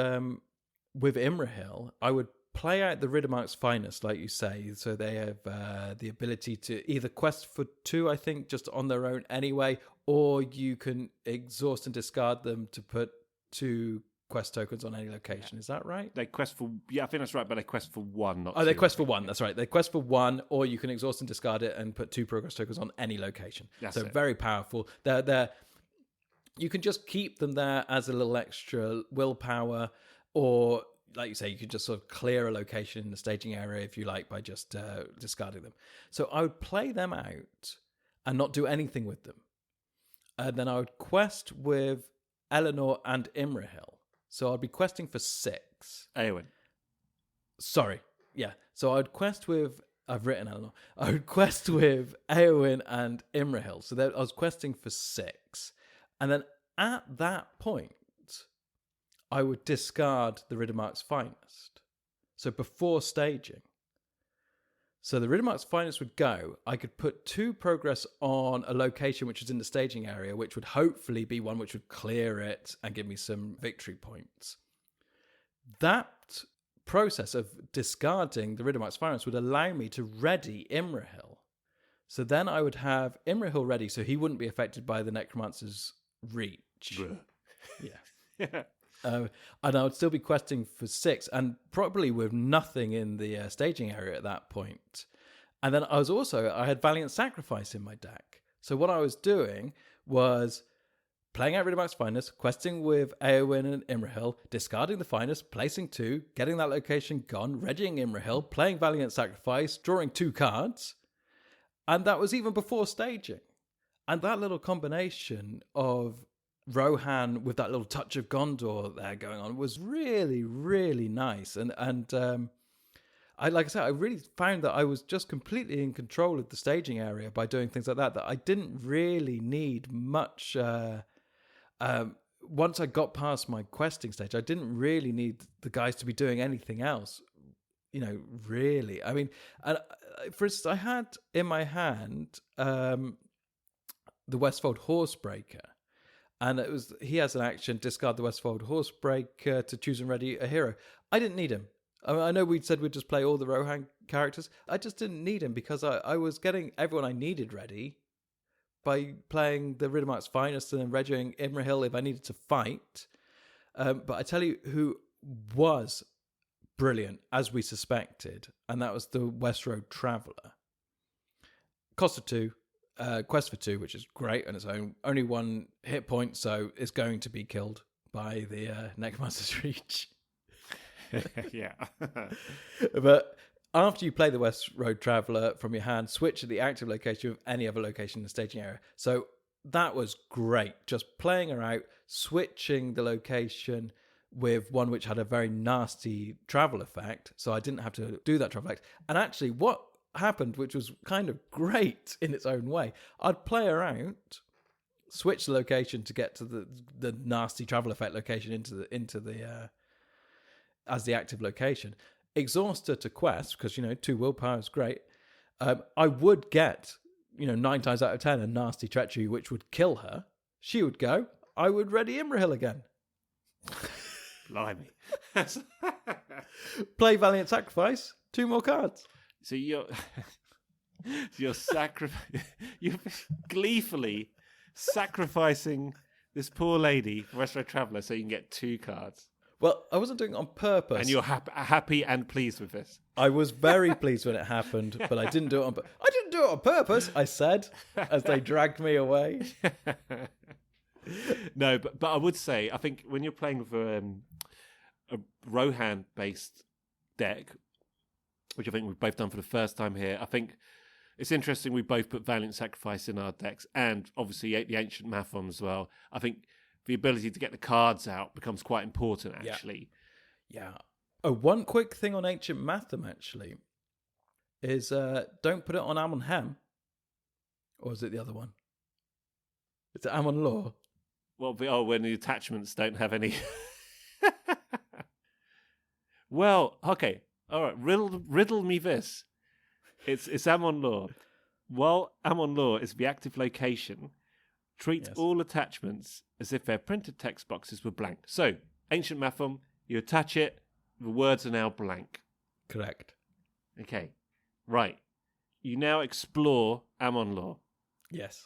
with Imrahil, I would play out the Riddermark's Finest, like you say, so they have the ability to either quest for 2, I think, just on their own anyway, or you can exhaust and discard them to put 2 quest tokens on any location. Is that right? They quest for... Yeah, I think that's right, but they quest for 1, not 2. Oh, they quest for 1. That's right. They quest for 1, or you can exhaust and discard it and put 2 progress tokens on any location. That's so it. Very powerful. They're you can just keep them there as a little extra willpower, or like you say, you could just sort of clear a location in the staging area if you like by just discarding them. So I would play them out and not do anything with them. And then I would quest with Eleanor and Imrahil. So I'd be questing for 6. Eowyn. Sorry. Yeah. So I'd quest with... I've written Eleanor. I would quest with Eowyn and Imrahil. So I was questing for 6. And then at that point, I would discard the Riddermark's Finest. So before staging. So the Riddermark's finest would go. I could put 2 progress on a location which is in the staging area, which would hopefully be one which would clear it and give me some victory points. That process of discarding the Riddermark's finest would allow me to ready Imrahil. So then I would have Imrahil ready so he wouldn't be affected by the Necromancer's reach. Yeah. And I would still be questing for 6 and probably with nothing in the staging area at that point. And then I had Valiant Sacrifice in my deck. So what I was doing was playing out Riddermark's finest, questing with Eowyn and Imrahil, discarding the finest, placing 2, getting that location gone, readying Imrahil, playing Valiant Sacrifice, drawing 2 cards. And that was even before staging. And that little combination of Rohan with that little touch of Gondor there going on was really, really nice. And I really found that I was just completely in control of the staging area by doing things like that I didn't really need much. Once I got past my questing stage, I didn't really need the guys to be doing anything else. Really. I mean, for instance, I had in my hand the Westfold Horsebreaker, and he has an action: discard the Westfold Horsebreaker to choose and ready a hero. I didn't need him. I know we said we'd just play all the Rohan characters. I just didn't need him because I was getting everyone I needed ready by playing the Riddermark's finest and then readying Imrahil if I needed to fight. But I tell you who was brilliant, as we suspected, and that was the West Road Traveller. Cost of 2, quest for 2, which is great on its own. Only 1 hit point, so it's going to be killed by the Necromancer's Reach. Yeah. But after you play the West Road Traveller from your hand, switch to the active location of any other location in the staging area. So that was great. Just playing her out, switching the location with one which had a very nasty travel effect, so I didn't have to do that travel effect. And actually what happened, which was kind of great in its own way, I'd play her out, switch the location to get to the nasty travel effect location into the as the active location, exhaust her to quest, because 2 willpower is great. I would get 9 times out of 10 a nasty treachery which would kill her. She would go, I would ready Imrahil again. Blimey. Play Valiant Sacrifice, 2 more cards. So you're gleefully sacrificing this poor lady for West Road Traveller so you can get 2 cards. Well, I wasn't doing it on purpose. And you're happy and pleased with this. I was very pleased when it happened, but I didn't do it on purpose, I said, as they dragged me away. No, but I would say, I think when you're playing with a Rohan-based deck, which I think we've both done for the first time here, I think it's interesting we both put Valiant Sacrifice in our decks, and obviously the Ancient Mathon as well. I think the ability to get the cards out becomes quite important, actually. Yeah. Oh, one quick thing on Ancient Mathon, actually, is don't put it on Amon Hem. Or is it the other one? It's Amon Law. Well, when the attachments don't have any... Well, okay. All right, riddle me this. It's Amon Law. While Amon Law is the active location, treat all attachments as if their printed text boxes were blank. So, Ancient Mathon, you attach it, the words are now blank. Correct. Okay, right. You now explore Amon Law. Yes.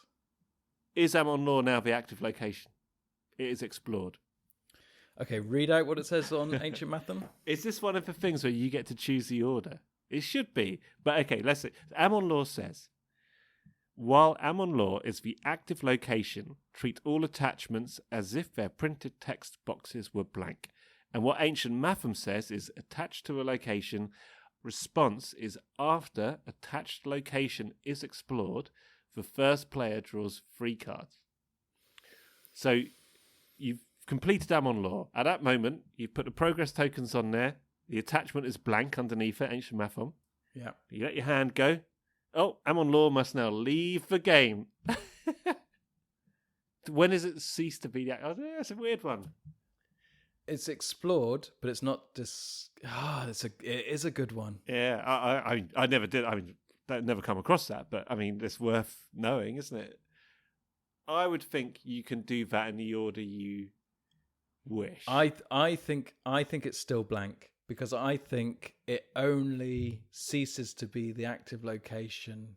Is Amon Law now the active location? It is explored. Okay, read out what it says on Ancient Mathon. Is this one of the things where you get to choose the order? It should be. But okay, let's see. Amon Law says, while Amon Law is the active location, treat all attachments as if their printed text boxes were blank. And what Ancient Mathon says is attached to a location, response is after attached location is explored, the first player draws 3 cards. So you've completed Amon Law. At that moment, you've put the progress tokens on there. The attachment is blank underneath it, Ancient Mathon. Yeah. You let your hand go. Oh, Amon Law must now leave the game. When does it cease to be that? Oh, that's a weird one. It's explored, but it's not it is a good one. Yeah, I never did. I mean, that never come across that, but I mean, it's worth knowing, isn't it? I would think you can do that in the order you wish. I think it's still blank because I think it only ceases to be the active location.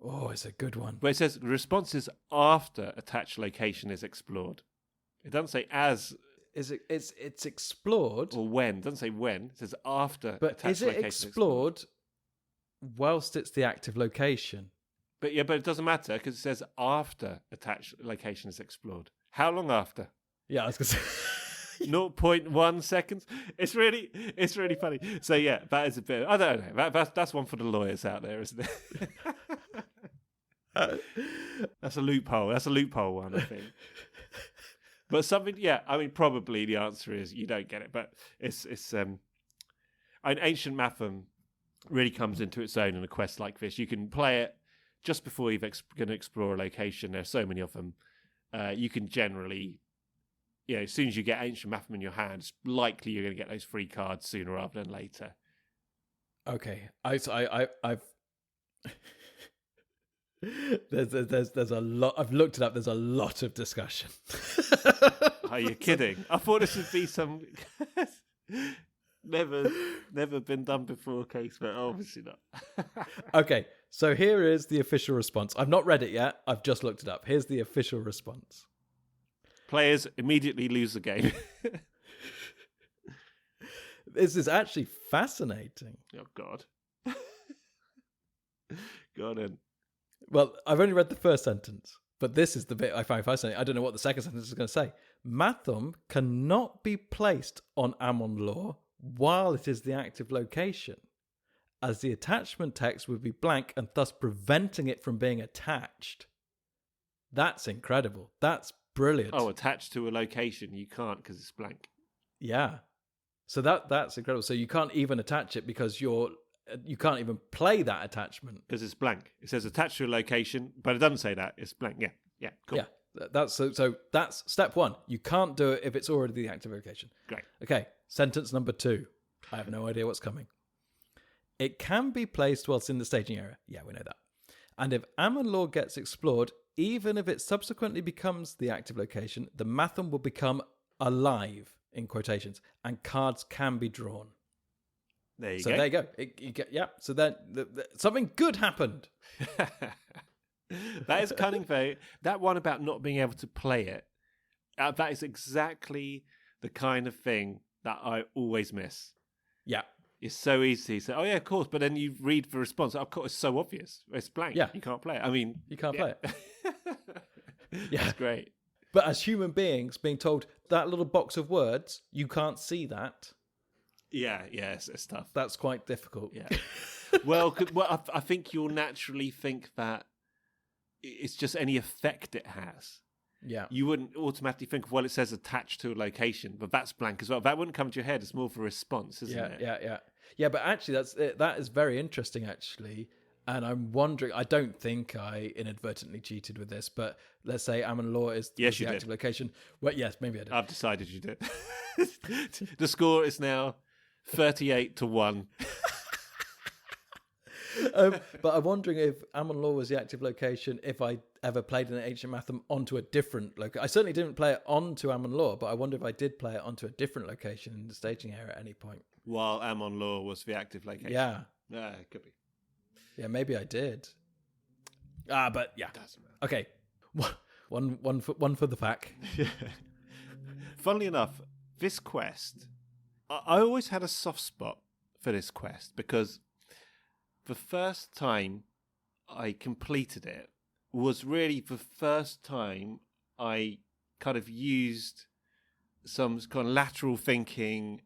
Oh, it's a good one. But it says responses after attached location is explored. It doesn't say as. It's explored Or when. It doesn't say when. It says after. But is it explored whilst it's the active location? But it doesn't matter because it says after attached location is explored. How long after? Yeah, I was going to say 0.1 seconds. It's really funny. So yeah, that is a bit. I don't know. That's one for the lawyers out there, isn't it? That's a loophole. That's a loophole one, I think. But something, yeah. I mean, probably the answer is you don't get it. But it's an Ancient Matham really comes into its own in a quest like this. You can play it just before you're going to explore a location. There's so many of them. You can generally, as soon as you get Ancient Matham in your hand, it's likely you're going to get those free cards sooner rather than later. Okay, I've there's a lot. I've looked it up. There's a lot of discussion. Are you kidding? I thought this would be some never been done before case, but obviously not. Okay, so here is the official response. I've not read it yet. I've just looked it up. Here's the official response. Players immediately lose the game. This is actually fascinating. Oh, God. Go on. Well, I've only read the first sentence, but this is the bit I find fascinating. I don't know what the second sentence is going to say. Matham cannot be placed on Emyn Lore while it is the active location, as the attachment text would be blank and thus preventing it from being attached. That's incredible. That's brilliant. Oh, attached to a location, you can't because it's blank. Yeah. So that's incredible. So you can't even attach it because you can't even play that attachment because it's blank. It says attached to a location, but it doesn't say that. It's blank. Yeah, cool. Yeah, that's so that's step one. You can't do it if it's already the active location. Great. Okay, sentence number 2. I have no idea what's coming. It can be placed whilst in the staging area. Yeah, we know that. And if Emyn Lore gets explored, even if it subsequently becomes the active location, the Matham will become alive, in quotations, and cards can be drawn. There you go. So there you go. So then something good happened. That is cunning, though. That one about not being able to play it, that is exactly the kind of thing that I always miss. Yeah. It's so easy to say, oh, yeah, of course. But then you read the response. Of course, it's so obvious. It's blank. Yeah. You can't play it. I mean... You can't play it. Yeah. That's great. But as human beings being told that little box of words, you can't see that. Yeah, it's tough. That's quite difficult. Yeah. Well, I think you'll naturally think that it's just any effect it has. Yeah. You wouldn't automatically think, well, it says attached to a location, but that's blank as well. That wouldn't come to your head. It's more of a response, isn't it? Yeah, but actually, that is very interesting, actually. And I'm wondering, I don't think I inadvertently cheated with this, but let's say Emyn Lore is the active location. Well, yes, maybe I did. I've decided you did. The score is now 38-1. But I'm wondering if Emyn Lore was the active location, if I ever played an Ancient Matham onto a different location. I certainly didn't play it onto Emyn Lore, but I wonder if I did play it onto a different location in the staging area at any point. While Emyn Lore was the active location. Yeah. It could be. Yeah, maybe I did. But yeah. Doesn't matter. Okay. One for the pack. Yeah. Funnily enough, this quest, I always had a soft spot for this quest because the first time I completed it was really the first time I kind of used some kind of lateral thinking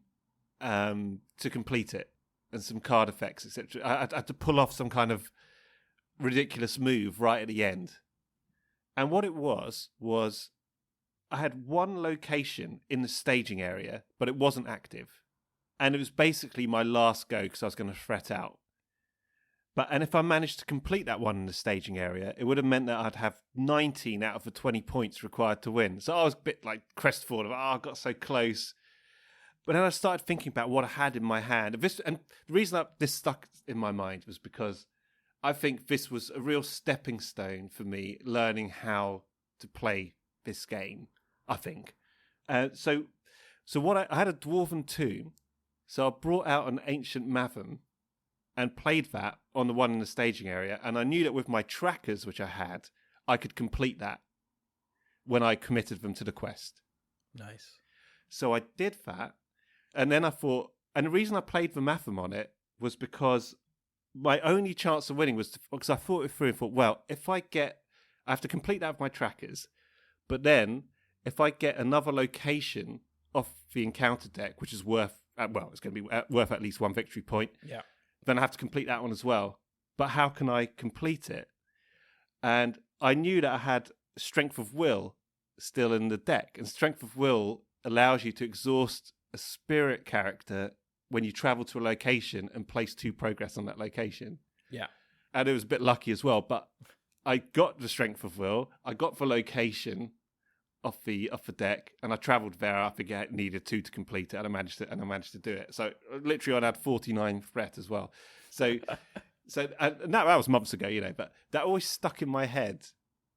to complete it and some card effects, etc. I had to pull off some kind of ridiculous move right at the end. And what it was I had one location in the staging area, but it wasn't active. And it was basically my last go because I was going to fret out. And if I managed to complete that one in the staging area, it would have meant that I'd have 19 out of the 20 points required to win. So I was a bit like crestfallen. I got so close. But then I started thinking about what I had in my hand. And the reason that this stuck in my mind was because I think this was a real stepping stone for me learning how to play this game, I think. So what I had a Dwarven tomb. So I brought out an ancient Maven and played that on the one in the staging area. And I knew that with my trackers, which I had, I could complete that when I committed them to the quest. Nice. So I did that. And then I thought, and the reason I played the Matham on it was because my only chance of winning was because I thought it through and thought, well, if I have to complete that with my trackers. But then if I get another location off the encounter deck, which is worth, it's going to be worth at least one victory point. Yeah. Then I have to complete that one as well. But how can I complete it? And I knew that I had Strength of Will still in the deck. And Strength of Will allows you to exhaust a spirit character when you travel to a location and place 2 progress on that location. Yeah. And it was a bit lucky as well. But I got the Strength of Will. I got the location off the deck, and I travelled there. I think I needed 2 to complete it, and I managed to do it. So literally, I'd had 49 threat as well. So and that was months ago, But that always stuck in my head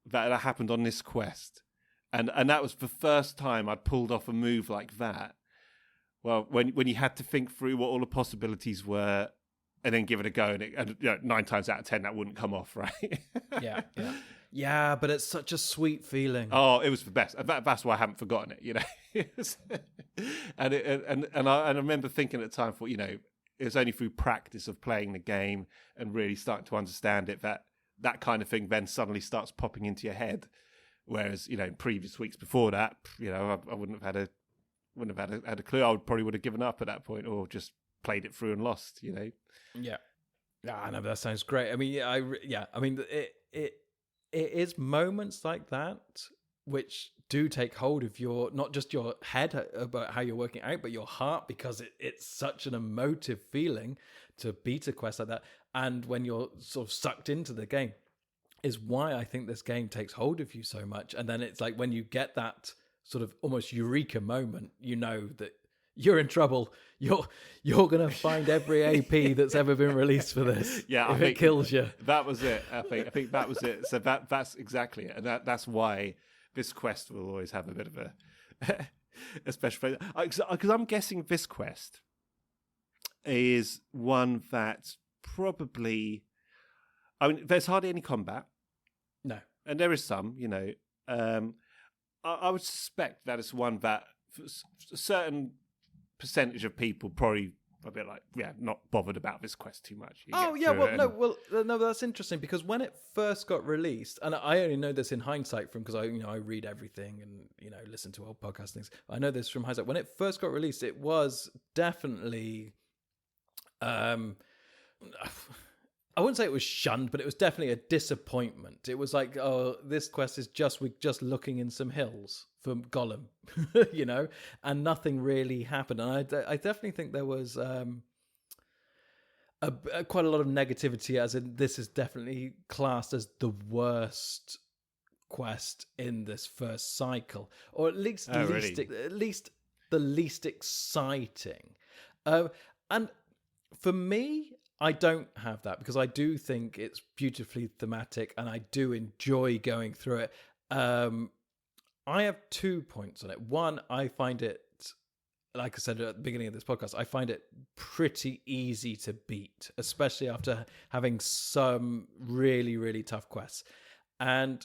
that it happened on this quest, and that was the first time I'd pulled off a move like that. Well, when you had to think through what all the possibilities were, and then give it a go, and 9 times out of 10 that wouldn't come off, right? Yeah. Yeah, but it's such a sweet feeling. Oh, it was the best. That's why I haven't forgotten it, and I remember thinking at the time, it was only through practice of playing the game and really starting to understand it that kind of thing then suddenly starts popping into your head. Whereas, in previous weeks before that, I wouldn't have had a clue. I probably would have given up at that point or just played it through and lost, Yeah. Yeah, no, that sounds great. I mean, it is moments like that which do take hold of not just your head about how you're working out, but your heart, because it's such an emotive feeling to beat a quest like that. And when you're sort of sucked into the game is why I think this game takes hold of you so much. And then it's like when you get that sort of almost eureka moment, that you're in trouble. You're going to find every AP that's ever been released for this. Yeah, if it kills you. That was it. I think that was it. So that's exactly it, and that's why this quest will always have a bit of a special place. Because I'm guessing this quest is one that probably, there's hardly any combat. No, and there is some. I would suspect that it's one that a certain percentage of people probably a bit like, not bothered about this quest too much. No, that's interesting because when it first got released, and I only know this in hindsight from because I read everything and listen to old podcast things. I know this from hindsight. When it first got released, it was definitely, I wouldn't say it was shunned, but it was definitely a disappointment. It was like, oh, this quest is we're just looking in some hills for Gollum, and nothing really happened. And I definitely think there was quite a lot of negativity, as in this is definitely classed as the worst quest in this first cycle, or at least at least the least exciting. And for me, I don't have that because I do think it's beautifully thematic and I do enjoy going through it. I have 2 points on it. One, I find it, like I said at the beginning of this podcast, I find it pretty easy to beat, especially after having some really, really tough quests. And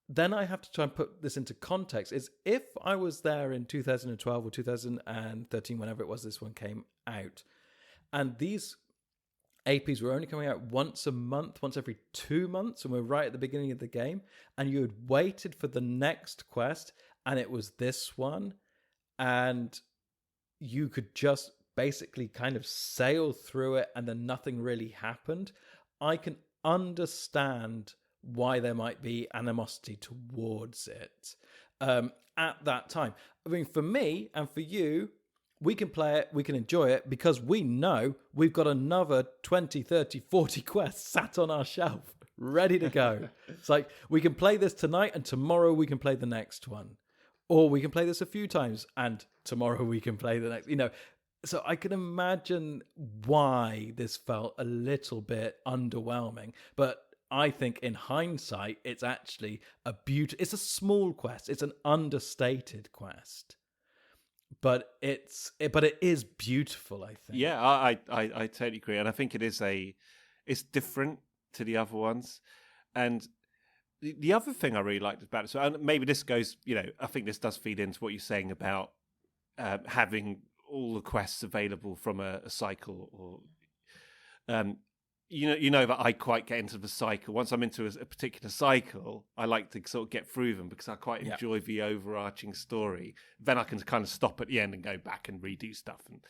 then I have to try and put this into context, is if I was there in 2012 or 2013, whenever it was this one came out, and these APs were only coming out once a month, once every 2 months, and we're right at the beginning of the game, and you had waited for the next quest, and it was this one, and you could just basically kind of sail through it, and then nothing really happened, I can understand why there might be animosity towards it at that time. I mean, for me and for you, we can play it, we can enjoy it, because we know we've got another 20, 30, 40 quests sat on our shelf, ready to go. It's like, we can play this tonight, and tomorrow we can play the next one. Or we can play this a few times, and tomorrow we can play the next, So I can imagine why this felt a little bit underwhelming. But I think in hindsight, it's actually it's a small quest. It's an understated quest. But it is beautiful, I think. Yeah, I totally agree. And I think it's different to the other ones. And the other thing I really liked about it, so and maybe this goes, I think this does feed into what you're saying about having all the quests available from a cycle, or that I quite get into the cycle. Once I'm into a particular cycle, I like to sort of get through them because I quite enjoy the overarching story. Then I can kind of stop at the end and go back and redo stuff. And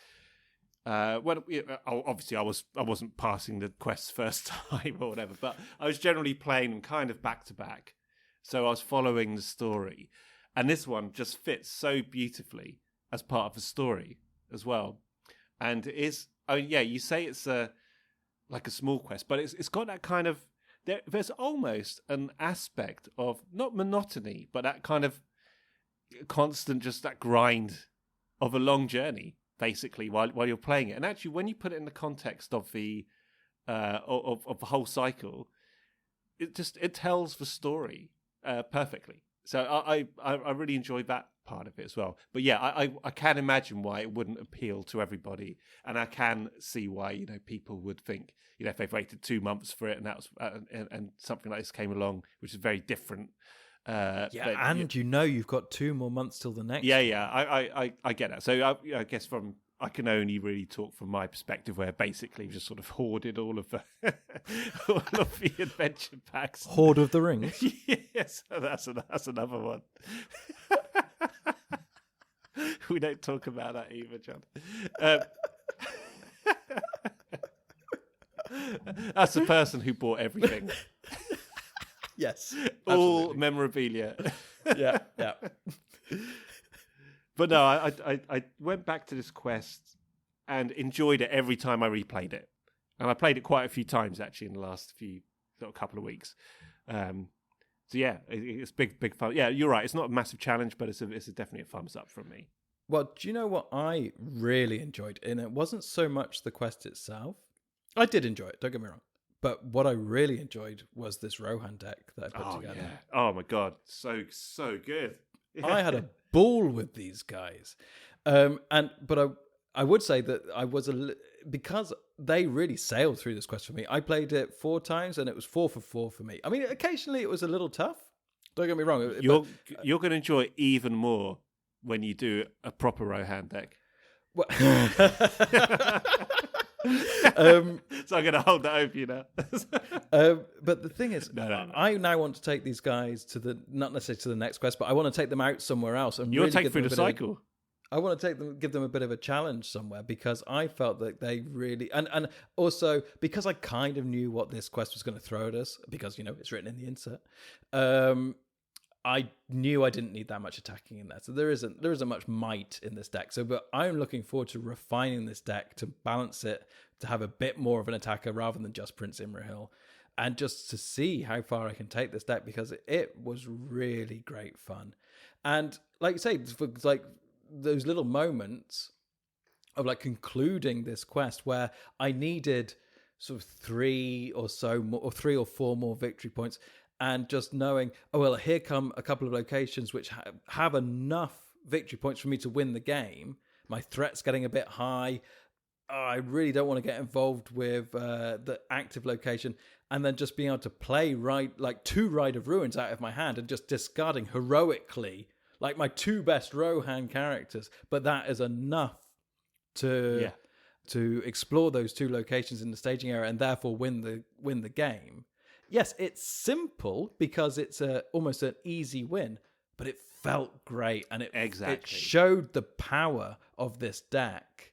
obviously I wasn't passing the quests first time or whatever, but I was generally playing them kind of back to back, so I was following the story. And this one just fits so beautifully as part of the story as well. And it is, you say it's like a small quest, but it's got that kind of, there's almost an aspect of not monotony, but that kind of constant, just that grind of a long journey, basically, while you're playing it. And actually, when you put it in the context of the of the whole cycle, it tells the story perfectly. So I really enjoyed that part of it as well. But yeah, I can imagine why it wouldn't appeal to everybody, and I can see why people would think if they've waited 2 months for it, and that was and something like this came along, which is very different. You've got 2 more months till the next. I get that. So I guess I can only really talk from my perspective, where basically we've just sort of hoarded all of the adventure packs. Hoard of the Rings. Yes, that's another one. We don't talk about that either, John. That's the person who bought everything. Yes, all memorabilia. Yeah. But no, I went back to this quest and enjoyed it every time I replayed it, and I played it quite a few times actually in the last couple of weeks. So yeah, it's big fun. Yeah, you're right. It's not a massive challenge, but it's definitely a thumbs up from me. Well, do you know what I really enjoyed? And it wasn't so much the quest itself. I did enjoy it, don't get me wrong. But what I really enjoyed was this Rohan deck that I put together. Yeah. Oh my God, so good. I had a ball with these guys. But I would say that I was because they really sailed through this quest for me. I played it 4 times and it was 4 for 4 for me. I mean, occasionally it was a little tough. Don't get me wrong. You're going to enjoy it even more when you do a proper Rohan deck. Well, so I'm going to hold that over you now. But the thing is, no. I now want to take these guys not necessarily to the next quest, but I want to take them out somewhere else. And you'll really take through the cycle. I want to give them a bit of a challenge somewhere, because I felt that they really, and also because I kind of knew what this quest was going to throw at us, because it's written in the insert. I knew I didn't need that much attacking in there, so there isn't much might in this deck. But I'm looking forward to refining this deck to balance it, to have a bit more of an attacker rather than just Prince Imrahil, and just to see how far I can take this deck, because it was really great fun. And like you say, for like those little moments of like concluding this quest where I needed sort of 3 or 4 more victory points, and just knowing, oh, well, here come a couple of locations which have enough victory points for me to win the game. My threat's getting a bit high. Oh, I really don't want to get involved with the active location. And then just being able to play like 2 Ride of Ruins out of my hand and just discarding heroically like my 2 best Rohan characters. But that is enough to explore those 2 locations in the staging area and therefore win the game. Yes, it's simple because it's almost an easy win, but it felt great, and it showed the power of this deck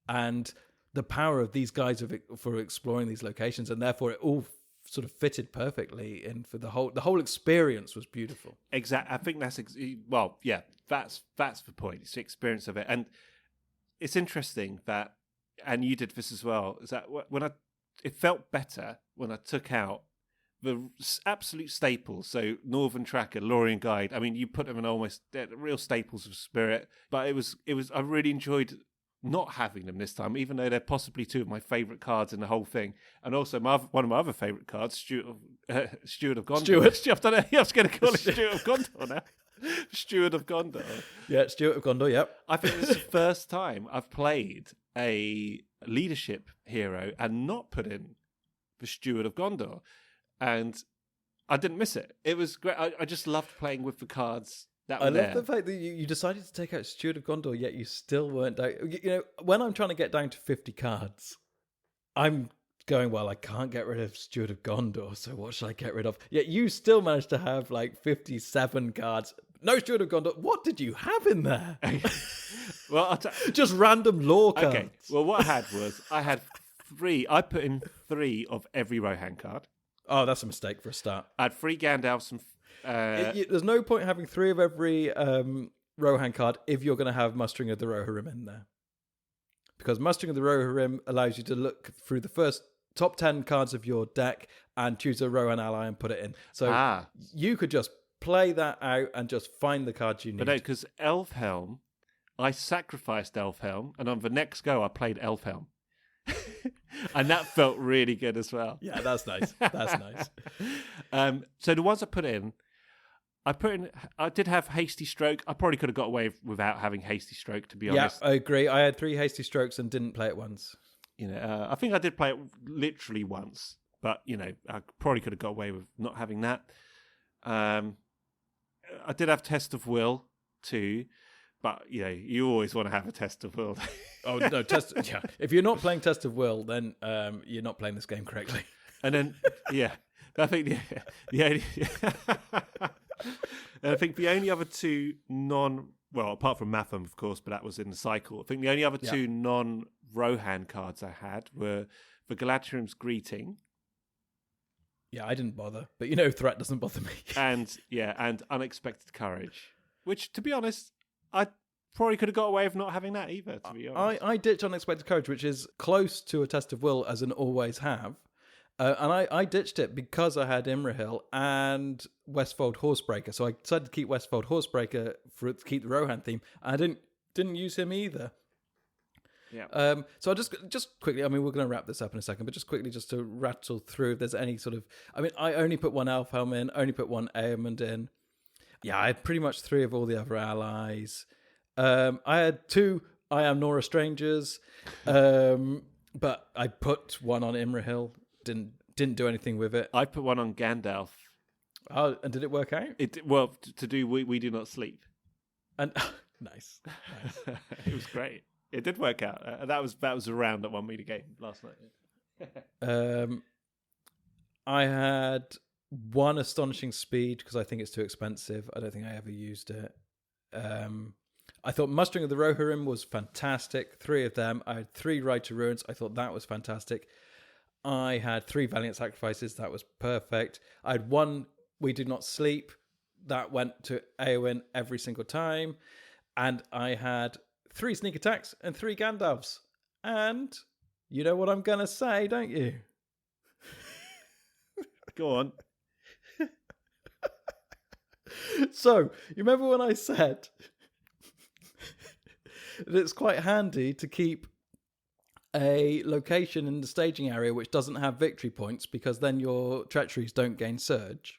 and the power of these guys for exploring these locations, and therefore it all sort of fitted perfectly in for the whole experience was beautiful. Exactly, I think that's that's the point. It's the experience of it, and it's interesting that, and you did this as well, is that it felt better when I took out the absolute staples. So Northern Tracker, Lorien Guide. I mean, you put them in almost they're real staples of Spirit, but it was. I really enjoyed not having them this time, even though they're possibly two of my favourite cards in the whole thing. And also one of my other favourite cards, Steward of Gondor. I was going to call it Steward of Gondor now. Steward of Gondor. Yeah, Steward of Gondor, yep. I think this is the first time I've played a leadership hero and not put in the Steward of Gondor. And I didn't miss it. It was great. I just loved playing with the cards that were there. I love the fact that you decided to take out Steward of Gondor, yet you still weren't down. You know, when I'm trying to get down to 50 cards, I'm going, well, I can't get rid of Steward of Gondor, so what should I get rid of? Yet you still managed to have like 57 cards. No Steward of Gondor. What did you have in there? Well, just random lore cards. Okay. Well, what I had was I put in 3 of every Rohan card. Oh, that's a mistake for a start. I had 3 Gandalfs and... there's no point having 3 of every Rohan card if you're going to have Mustering of the Rohirrim in there. Because Mustering of the Rohirrim allows you to look through the first top 10 cards of your deck and choose a Rohan ally and put it in. So you could just play that out and just find the cards you need. But no, because Elfhelm, I sacrificed Elfhelm, and on the next go I played Elfhelm. And that felt really good as well. Yeah, that's nice. That's nice. So the ones I did have Hasty Stroke. I probably could have got away without having Hasty Stroke, to be honest. Yeah, I agree. I had 3 Hasty Strokes and didn't play it once. You know, I think I did play it literally once, but you know, I probably could have got away with not having that. I did have Test of Will too, but you know, you always want to have a Test of Will. Oh no, yeah. If you're not playing Test of Will, then you're not playing this game correctly. And then, yeah, I think and I think the only other 2 apart from Matham, of course, but that was in the cycle. I think the only other 2 non-Rohan cards I had were the Galadriel's Greeting. Yeah, I didn't bother, but you know, Threat doesn't bother me. and Unexpected Courage, which, to be honest, I probably could have got away with not having that either, to be honest. I ditched Unexpected Courage, which is close to a Test of Will as an always have. And I ditched it because I had Imrahil and Westfold Horsebreaker. So I decided to keep Westfold Horsebreaker to keep the Rohan theme. I didn't use him either. Yeah. So I'll just quickly, I mean, we're going to wrap this up in a second, but just quickly, just to rattle through if there's any sort of, I mean, I only put 1 Elfhelm in, only put 1 Emyn in. Yeah, I had pretty much 3 of all the other allies. I had 2 I Am Nora Strangers, but I put 1 on Imrahil. Didn't do anything with it. I put 1 on Gandalf. Oh, and did it work out? To do We Do Not Sleep. And nice. It was great. It did work out. That was a round that won me the game last night. I had 1 Astonishing Speed because I think it's too expensive. I don't think I ever used it. I thought Mustering of the Rohirrim was fantastic. 3 of them. I had 3 Ride to Ruins. I thought that was fantastic. I had 3 Valiant Sacrifices. That was perfect. I had 1 We Do Not Sleep. That went to Eowyn every single time. And I had 3 Sneak Attacks and 3 Gandalfs. And you know what I'm going to say, don't you? Go on. So, you remember when I said that it's quite handy to keep a location in the staging area which doesn't have victory points because then your treacheries don't gain surge?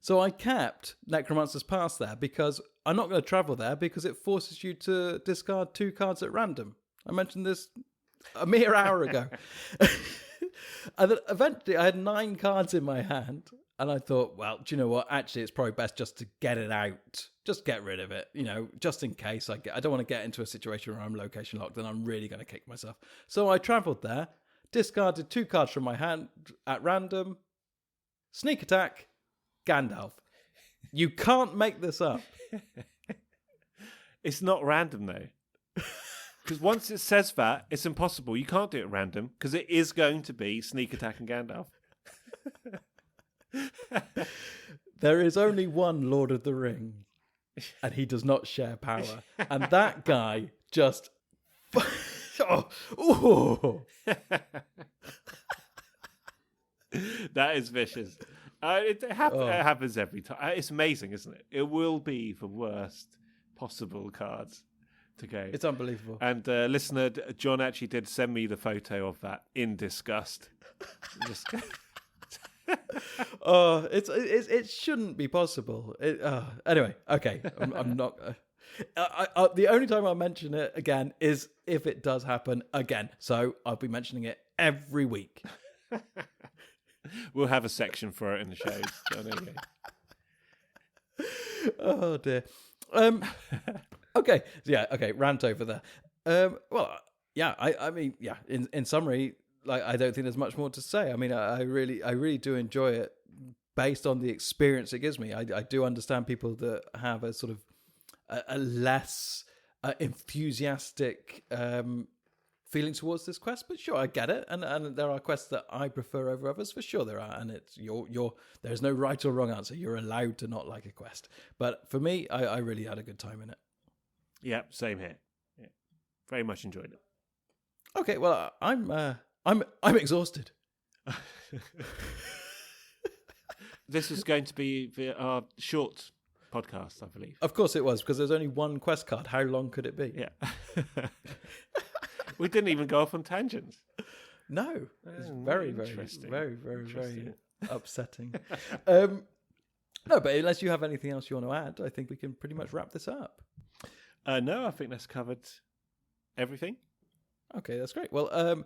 So I kept Necromancer's Pass there because I'm not going to travel there because it forces you to discard 2 cards at random. I mentioned this a mere hour ago. And then eventually I had 9 cards in my hand and I thought, well, do you know what? Actually, it's probably best just to get it out. Just get rid of it, you know, just in case I don't want to get into a situation where I'm location locked and I'm really going to kick myself. So I travelled there, discarded 2 cards from my hand at random, Sneak Attack, Gandalf. You can't make this up. It's not random, though. Because once it says that, it's impossible. You can't do it random because it is going to be Sneak Attack and Gandalf. There is only one Lord of the Rings, and he does not share power. And that guy just Oh. That is vicious. It happens every time. It's amazing, isn't it? It will be the worst possible cards to go. It's unbelievable. And listener John actually did send me the photo of that in disgust. It shouldn't be possible. Anyway, okay. I'm not. The only time I'll mention it again is if it does happen again. So I'll be mentioning it every week. We'll have a section for it in the shows. So there you go. Oh dear. Okay. Yeah. Okay. Rant over there. Well, yeah. I mean, yeah. In summary, like, I don't think there's much more to say. I mean, I really do enjoy it based on the experience it gives me. I do understand people that have a sort of a less enthusiastic feeling towards this quest, but sure, I get it. And there are quests that I prefer over others, for sure there are. And it's there's no right or wrong answer. You're allowed to not like a quest. But for me, I really had a good time in it. Yeah, same here. Yeah, very much enjoyed it. Okay, well, I'm exhausted. This is going to be our short podcast, I believe. Of course it was, because there's only one quest card. How long could it be? Yeah. We didn't even go off on tangents. No, it's very, very, interesting. very, very, very upsetting. No, but unless you have anything else you want to add, I think we can pretty much wrap this up. No, I think that's covered everything. Okay, that's great. Well,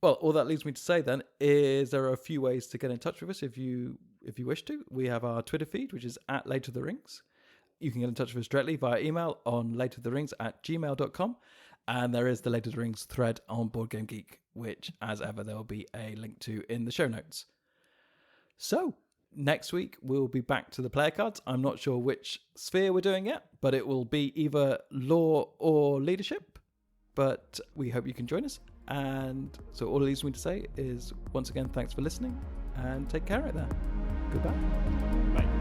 all that leaves me to say then is there are a few ways to get in touch with us if you wish to. We have our Twitter feed, which is @LateOfTheRings. You can get in touch with us directly via email on lateoftherings@gmail.com. And there is the Late of the Rings thread on Board Game Geek, which, as ever, there will be a link to in the show notes. So, next week, we'll be back to the player cards. I'm not sure which sphere we're doing yet, but it will be either law or leadership. But we hope you can join us. And so all it leaves me to say is, once again, thanks for listening, and take care out there. Goodbye. Bye.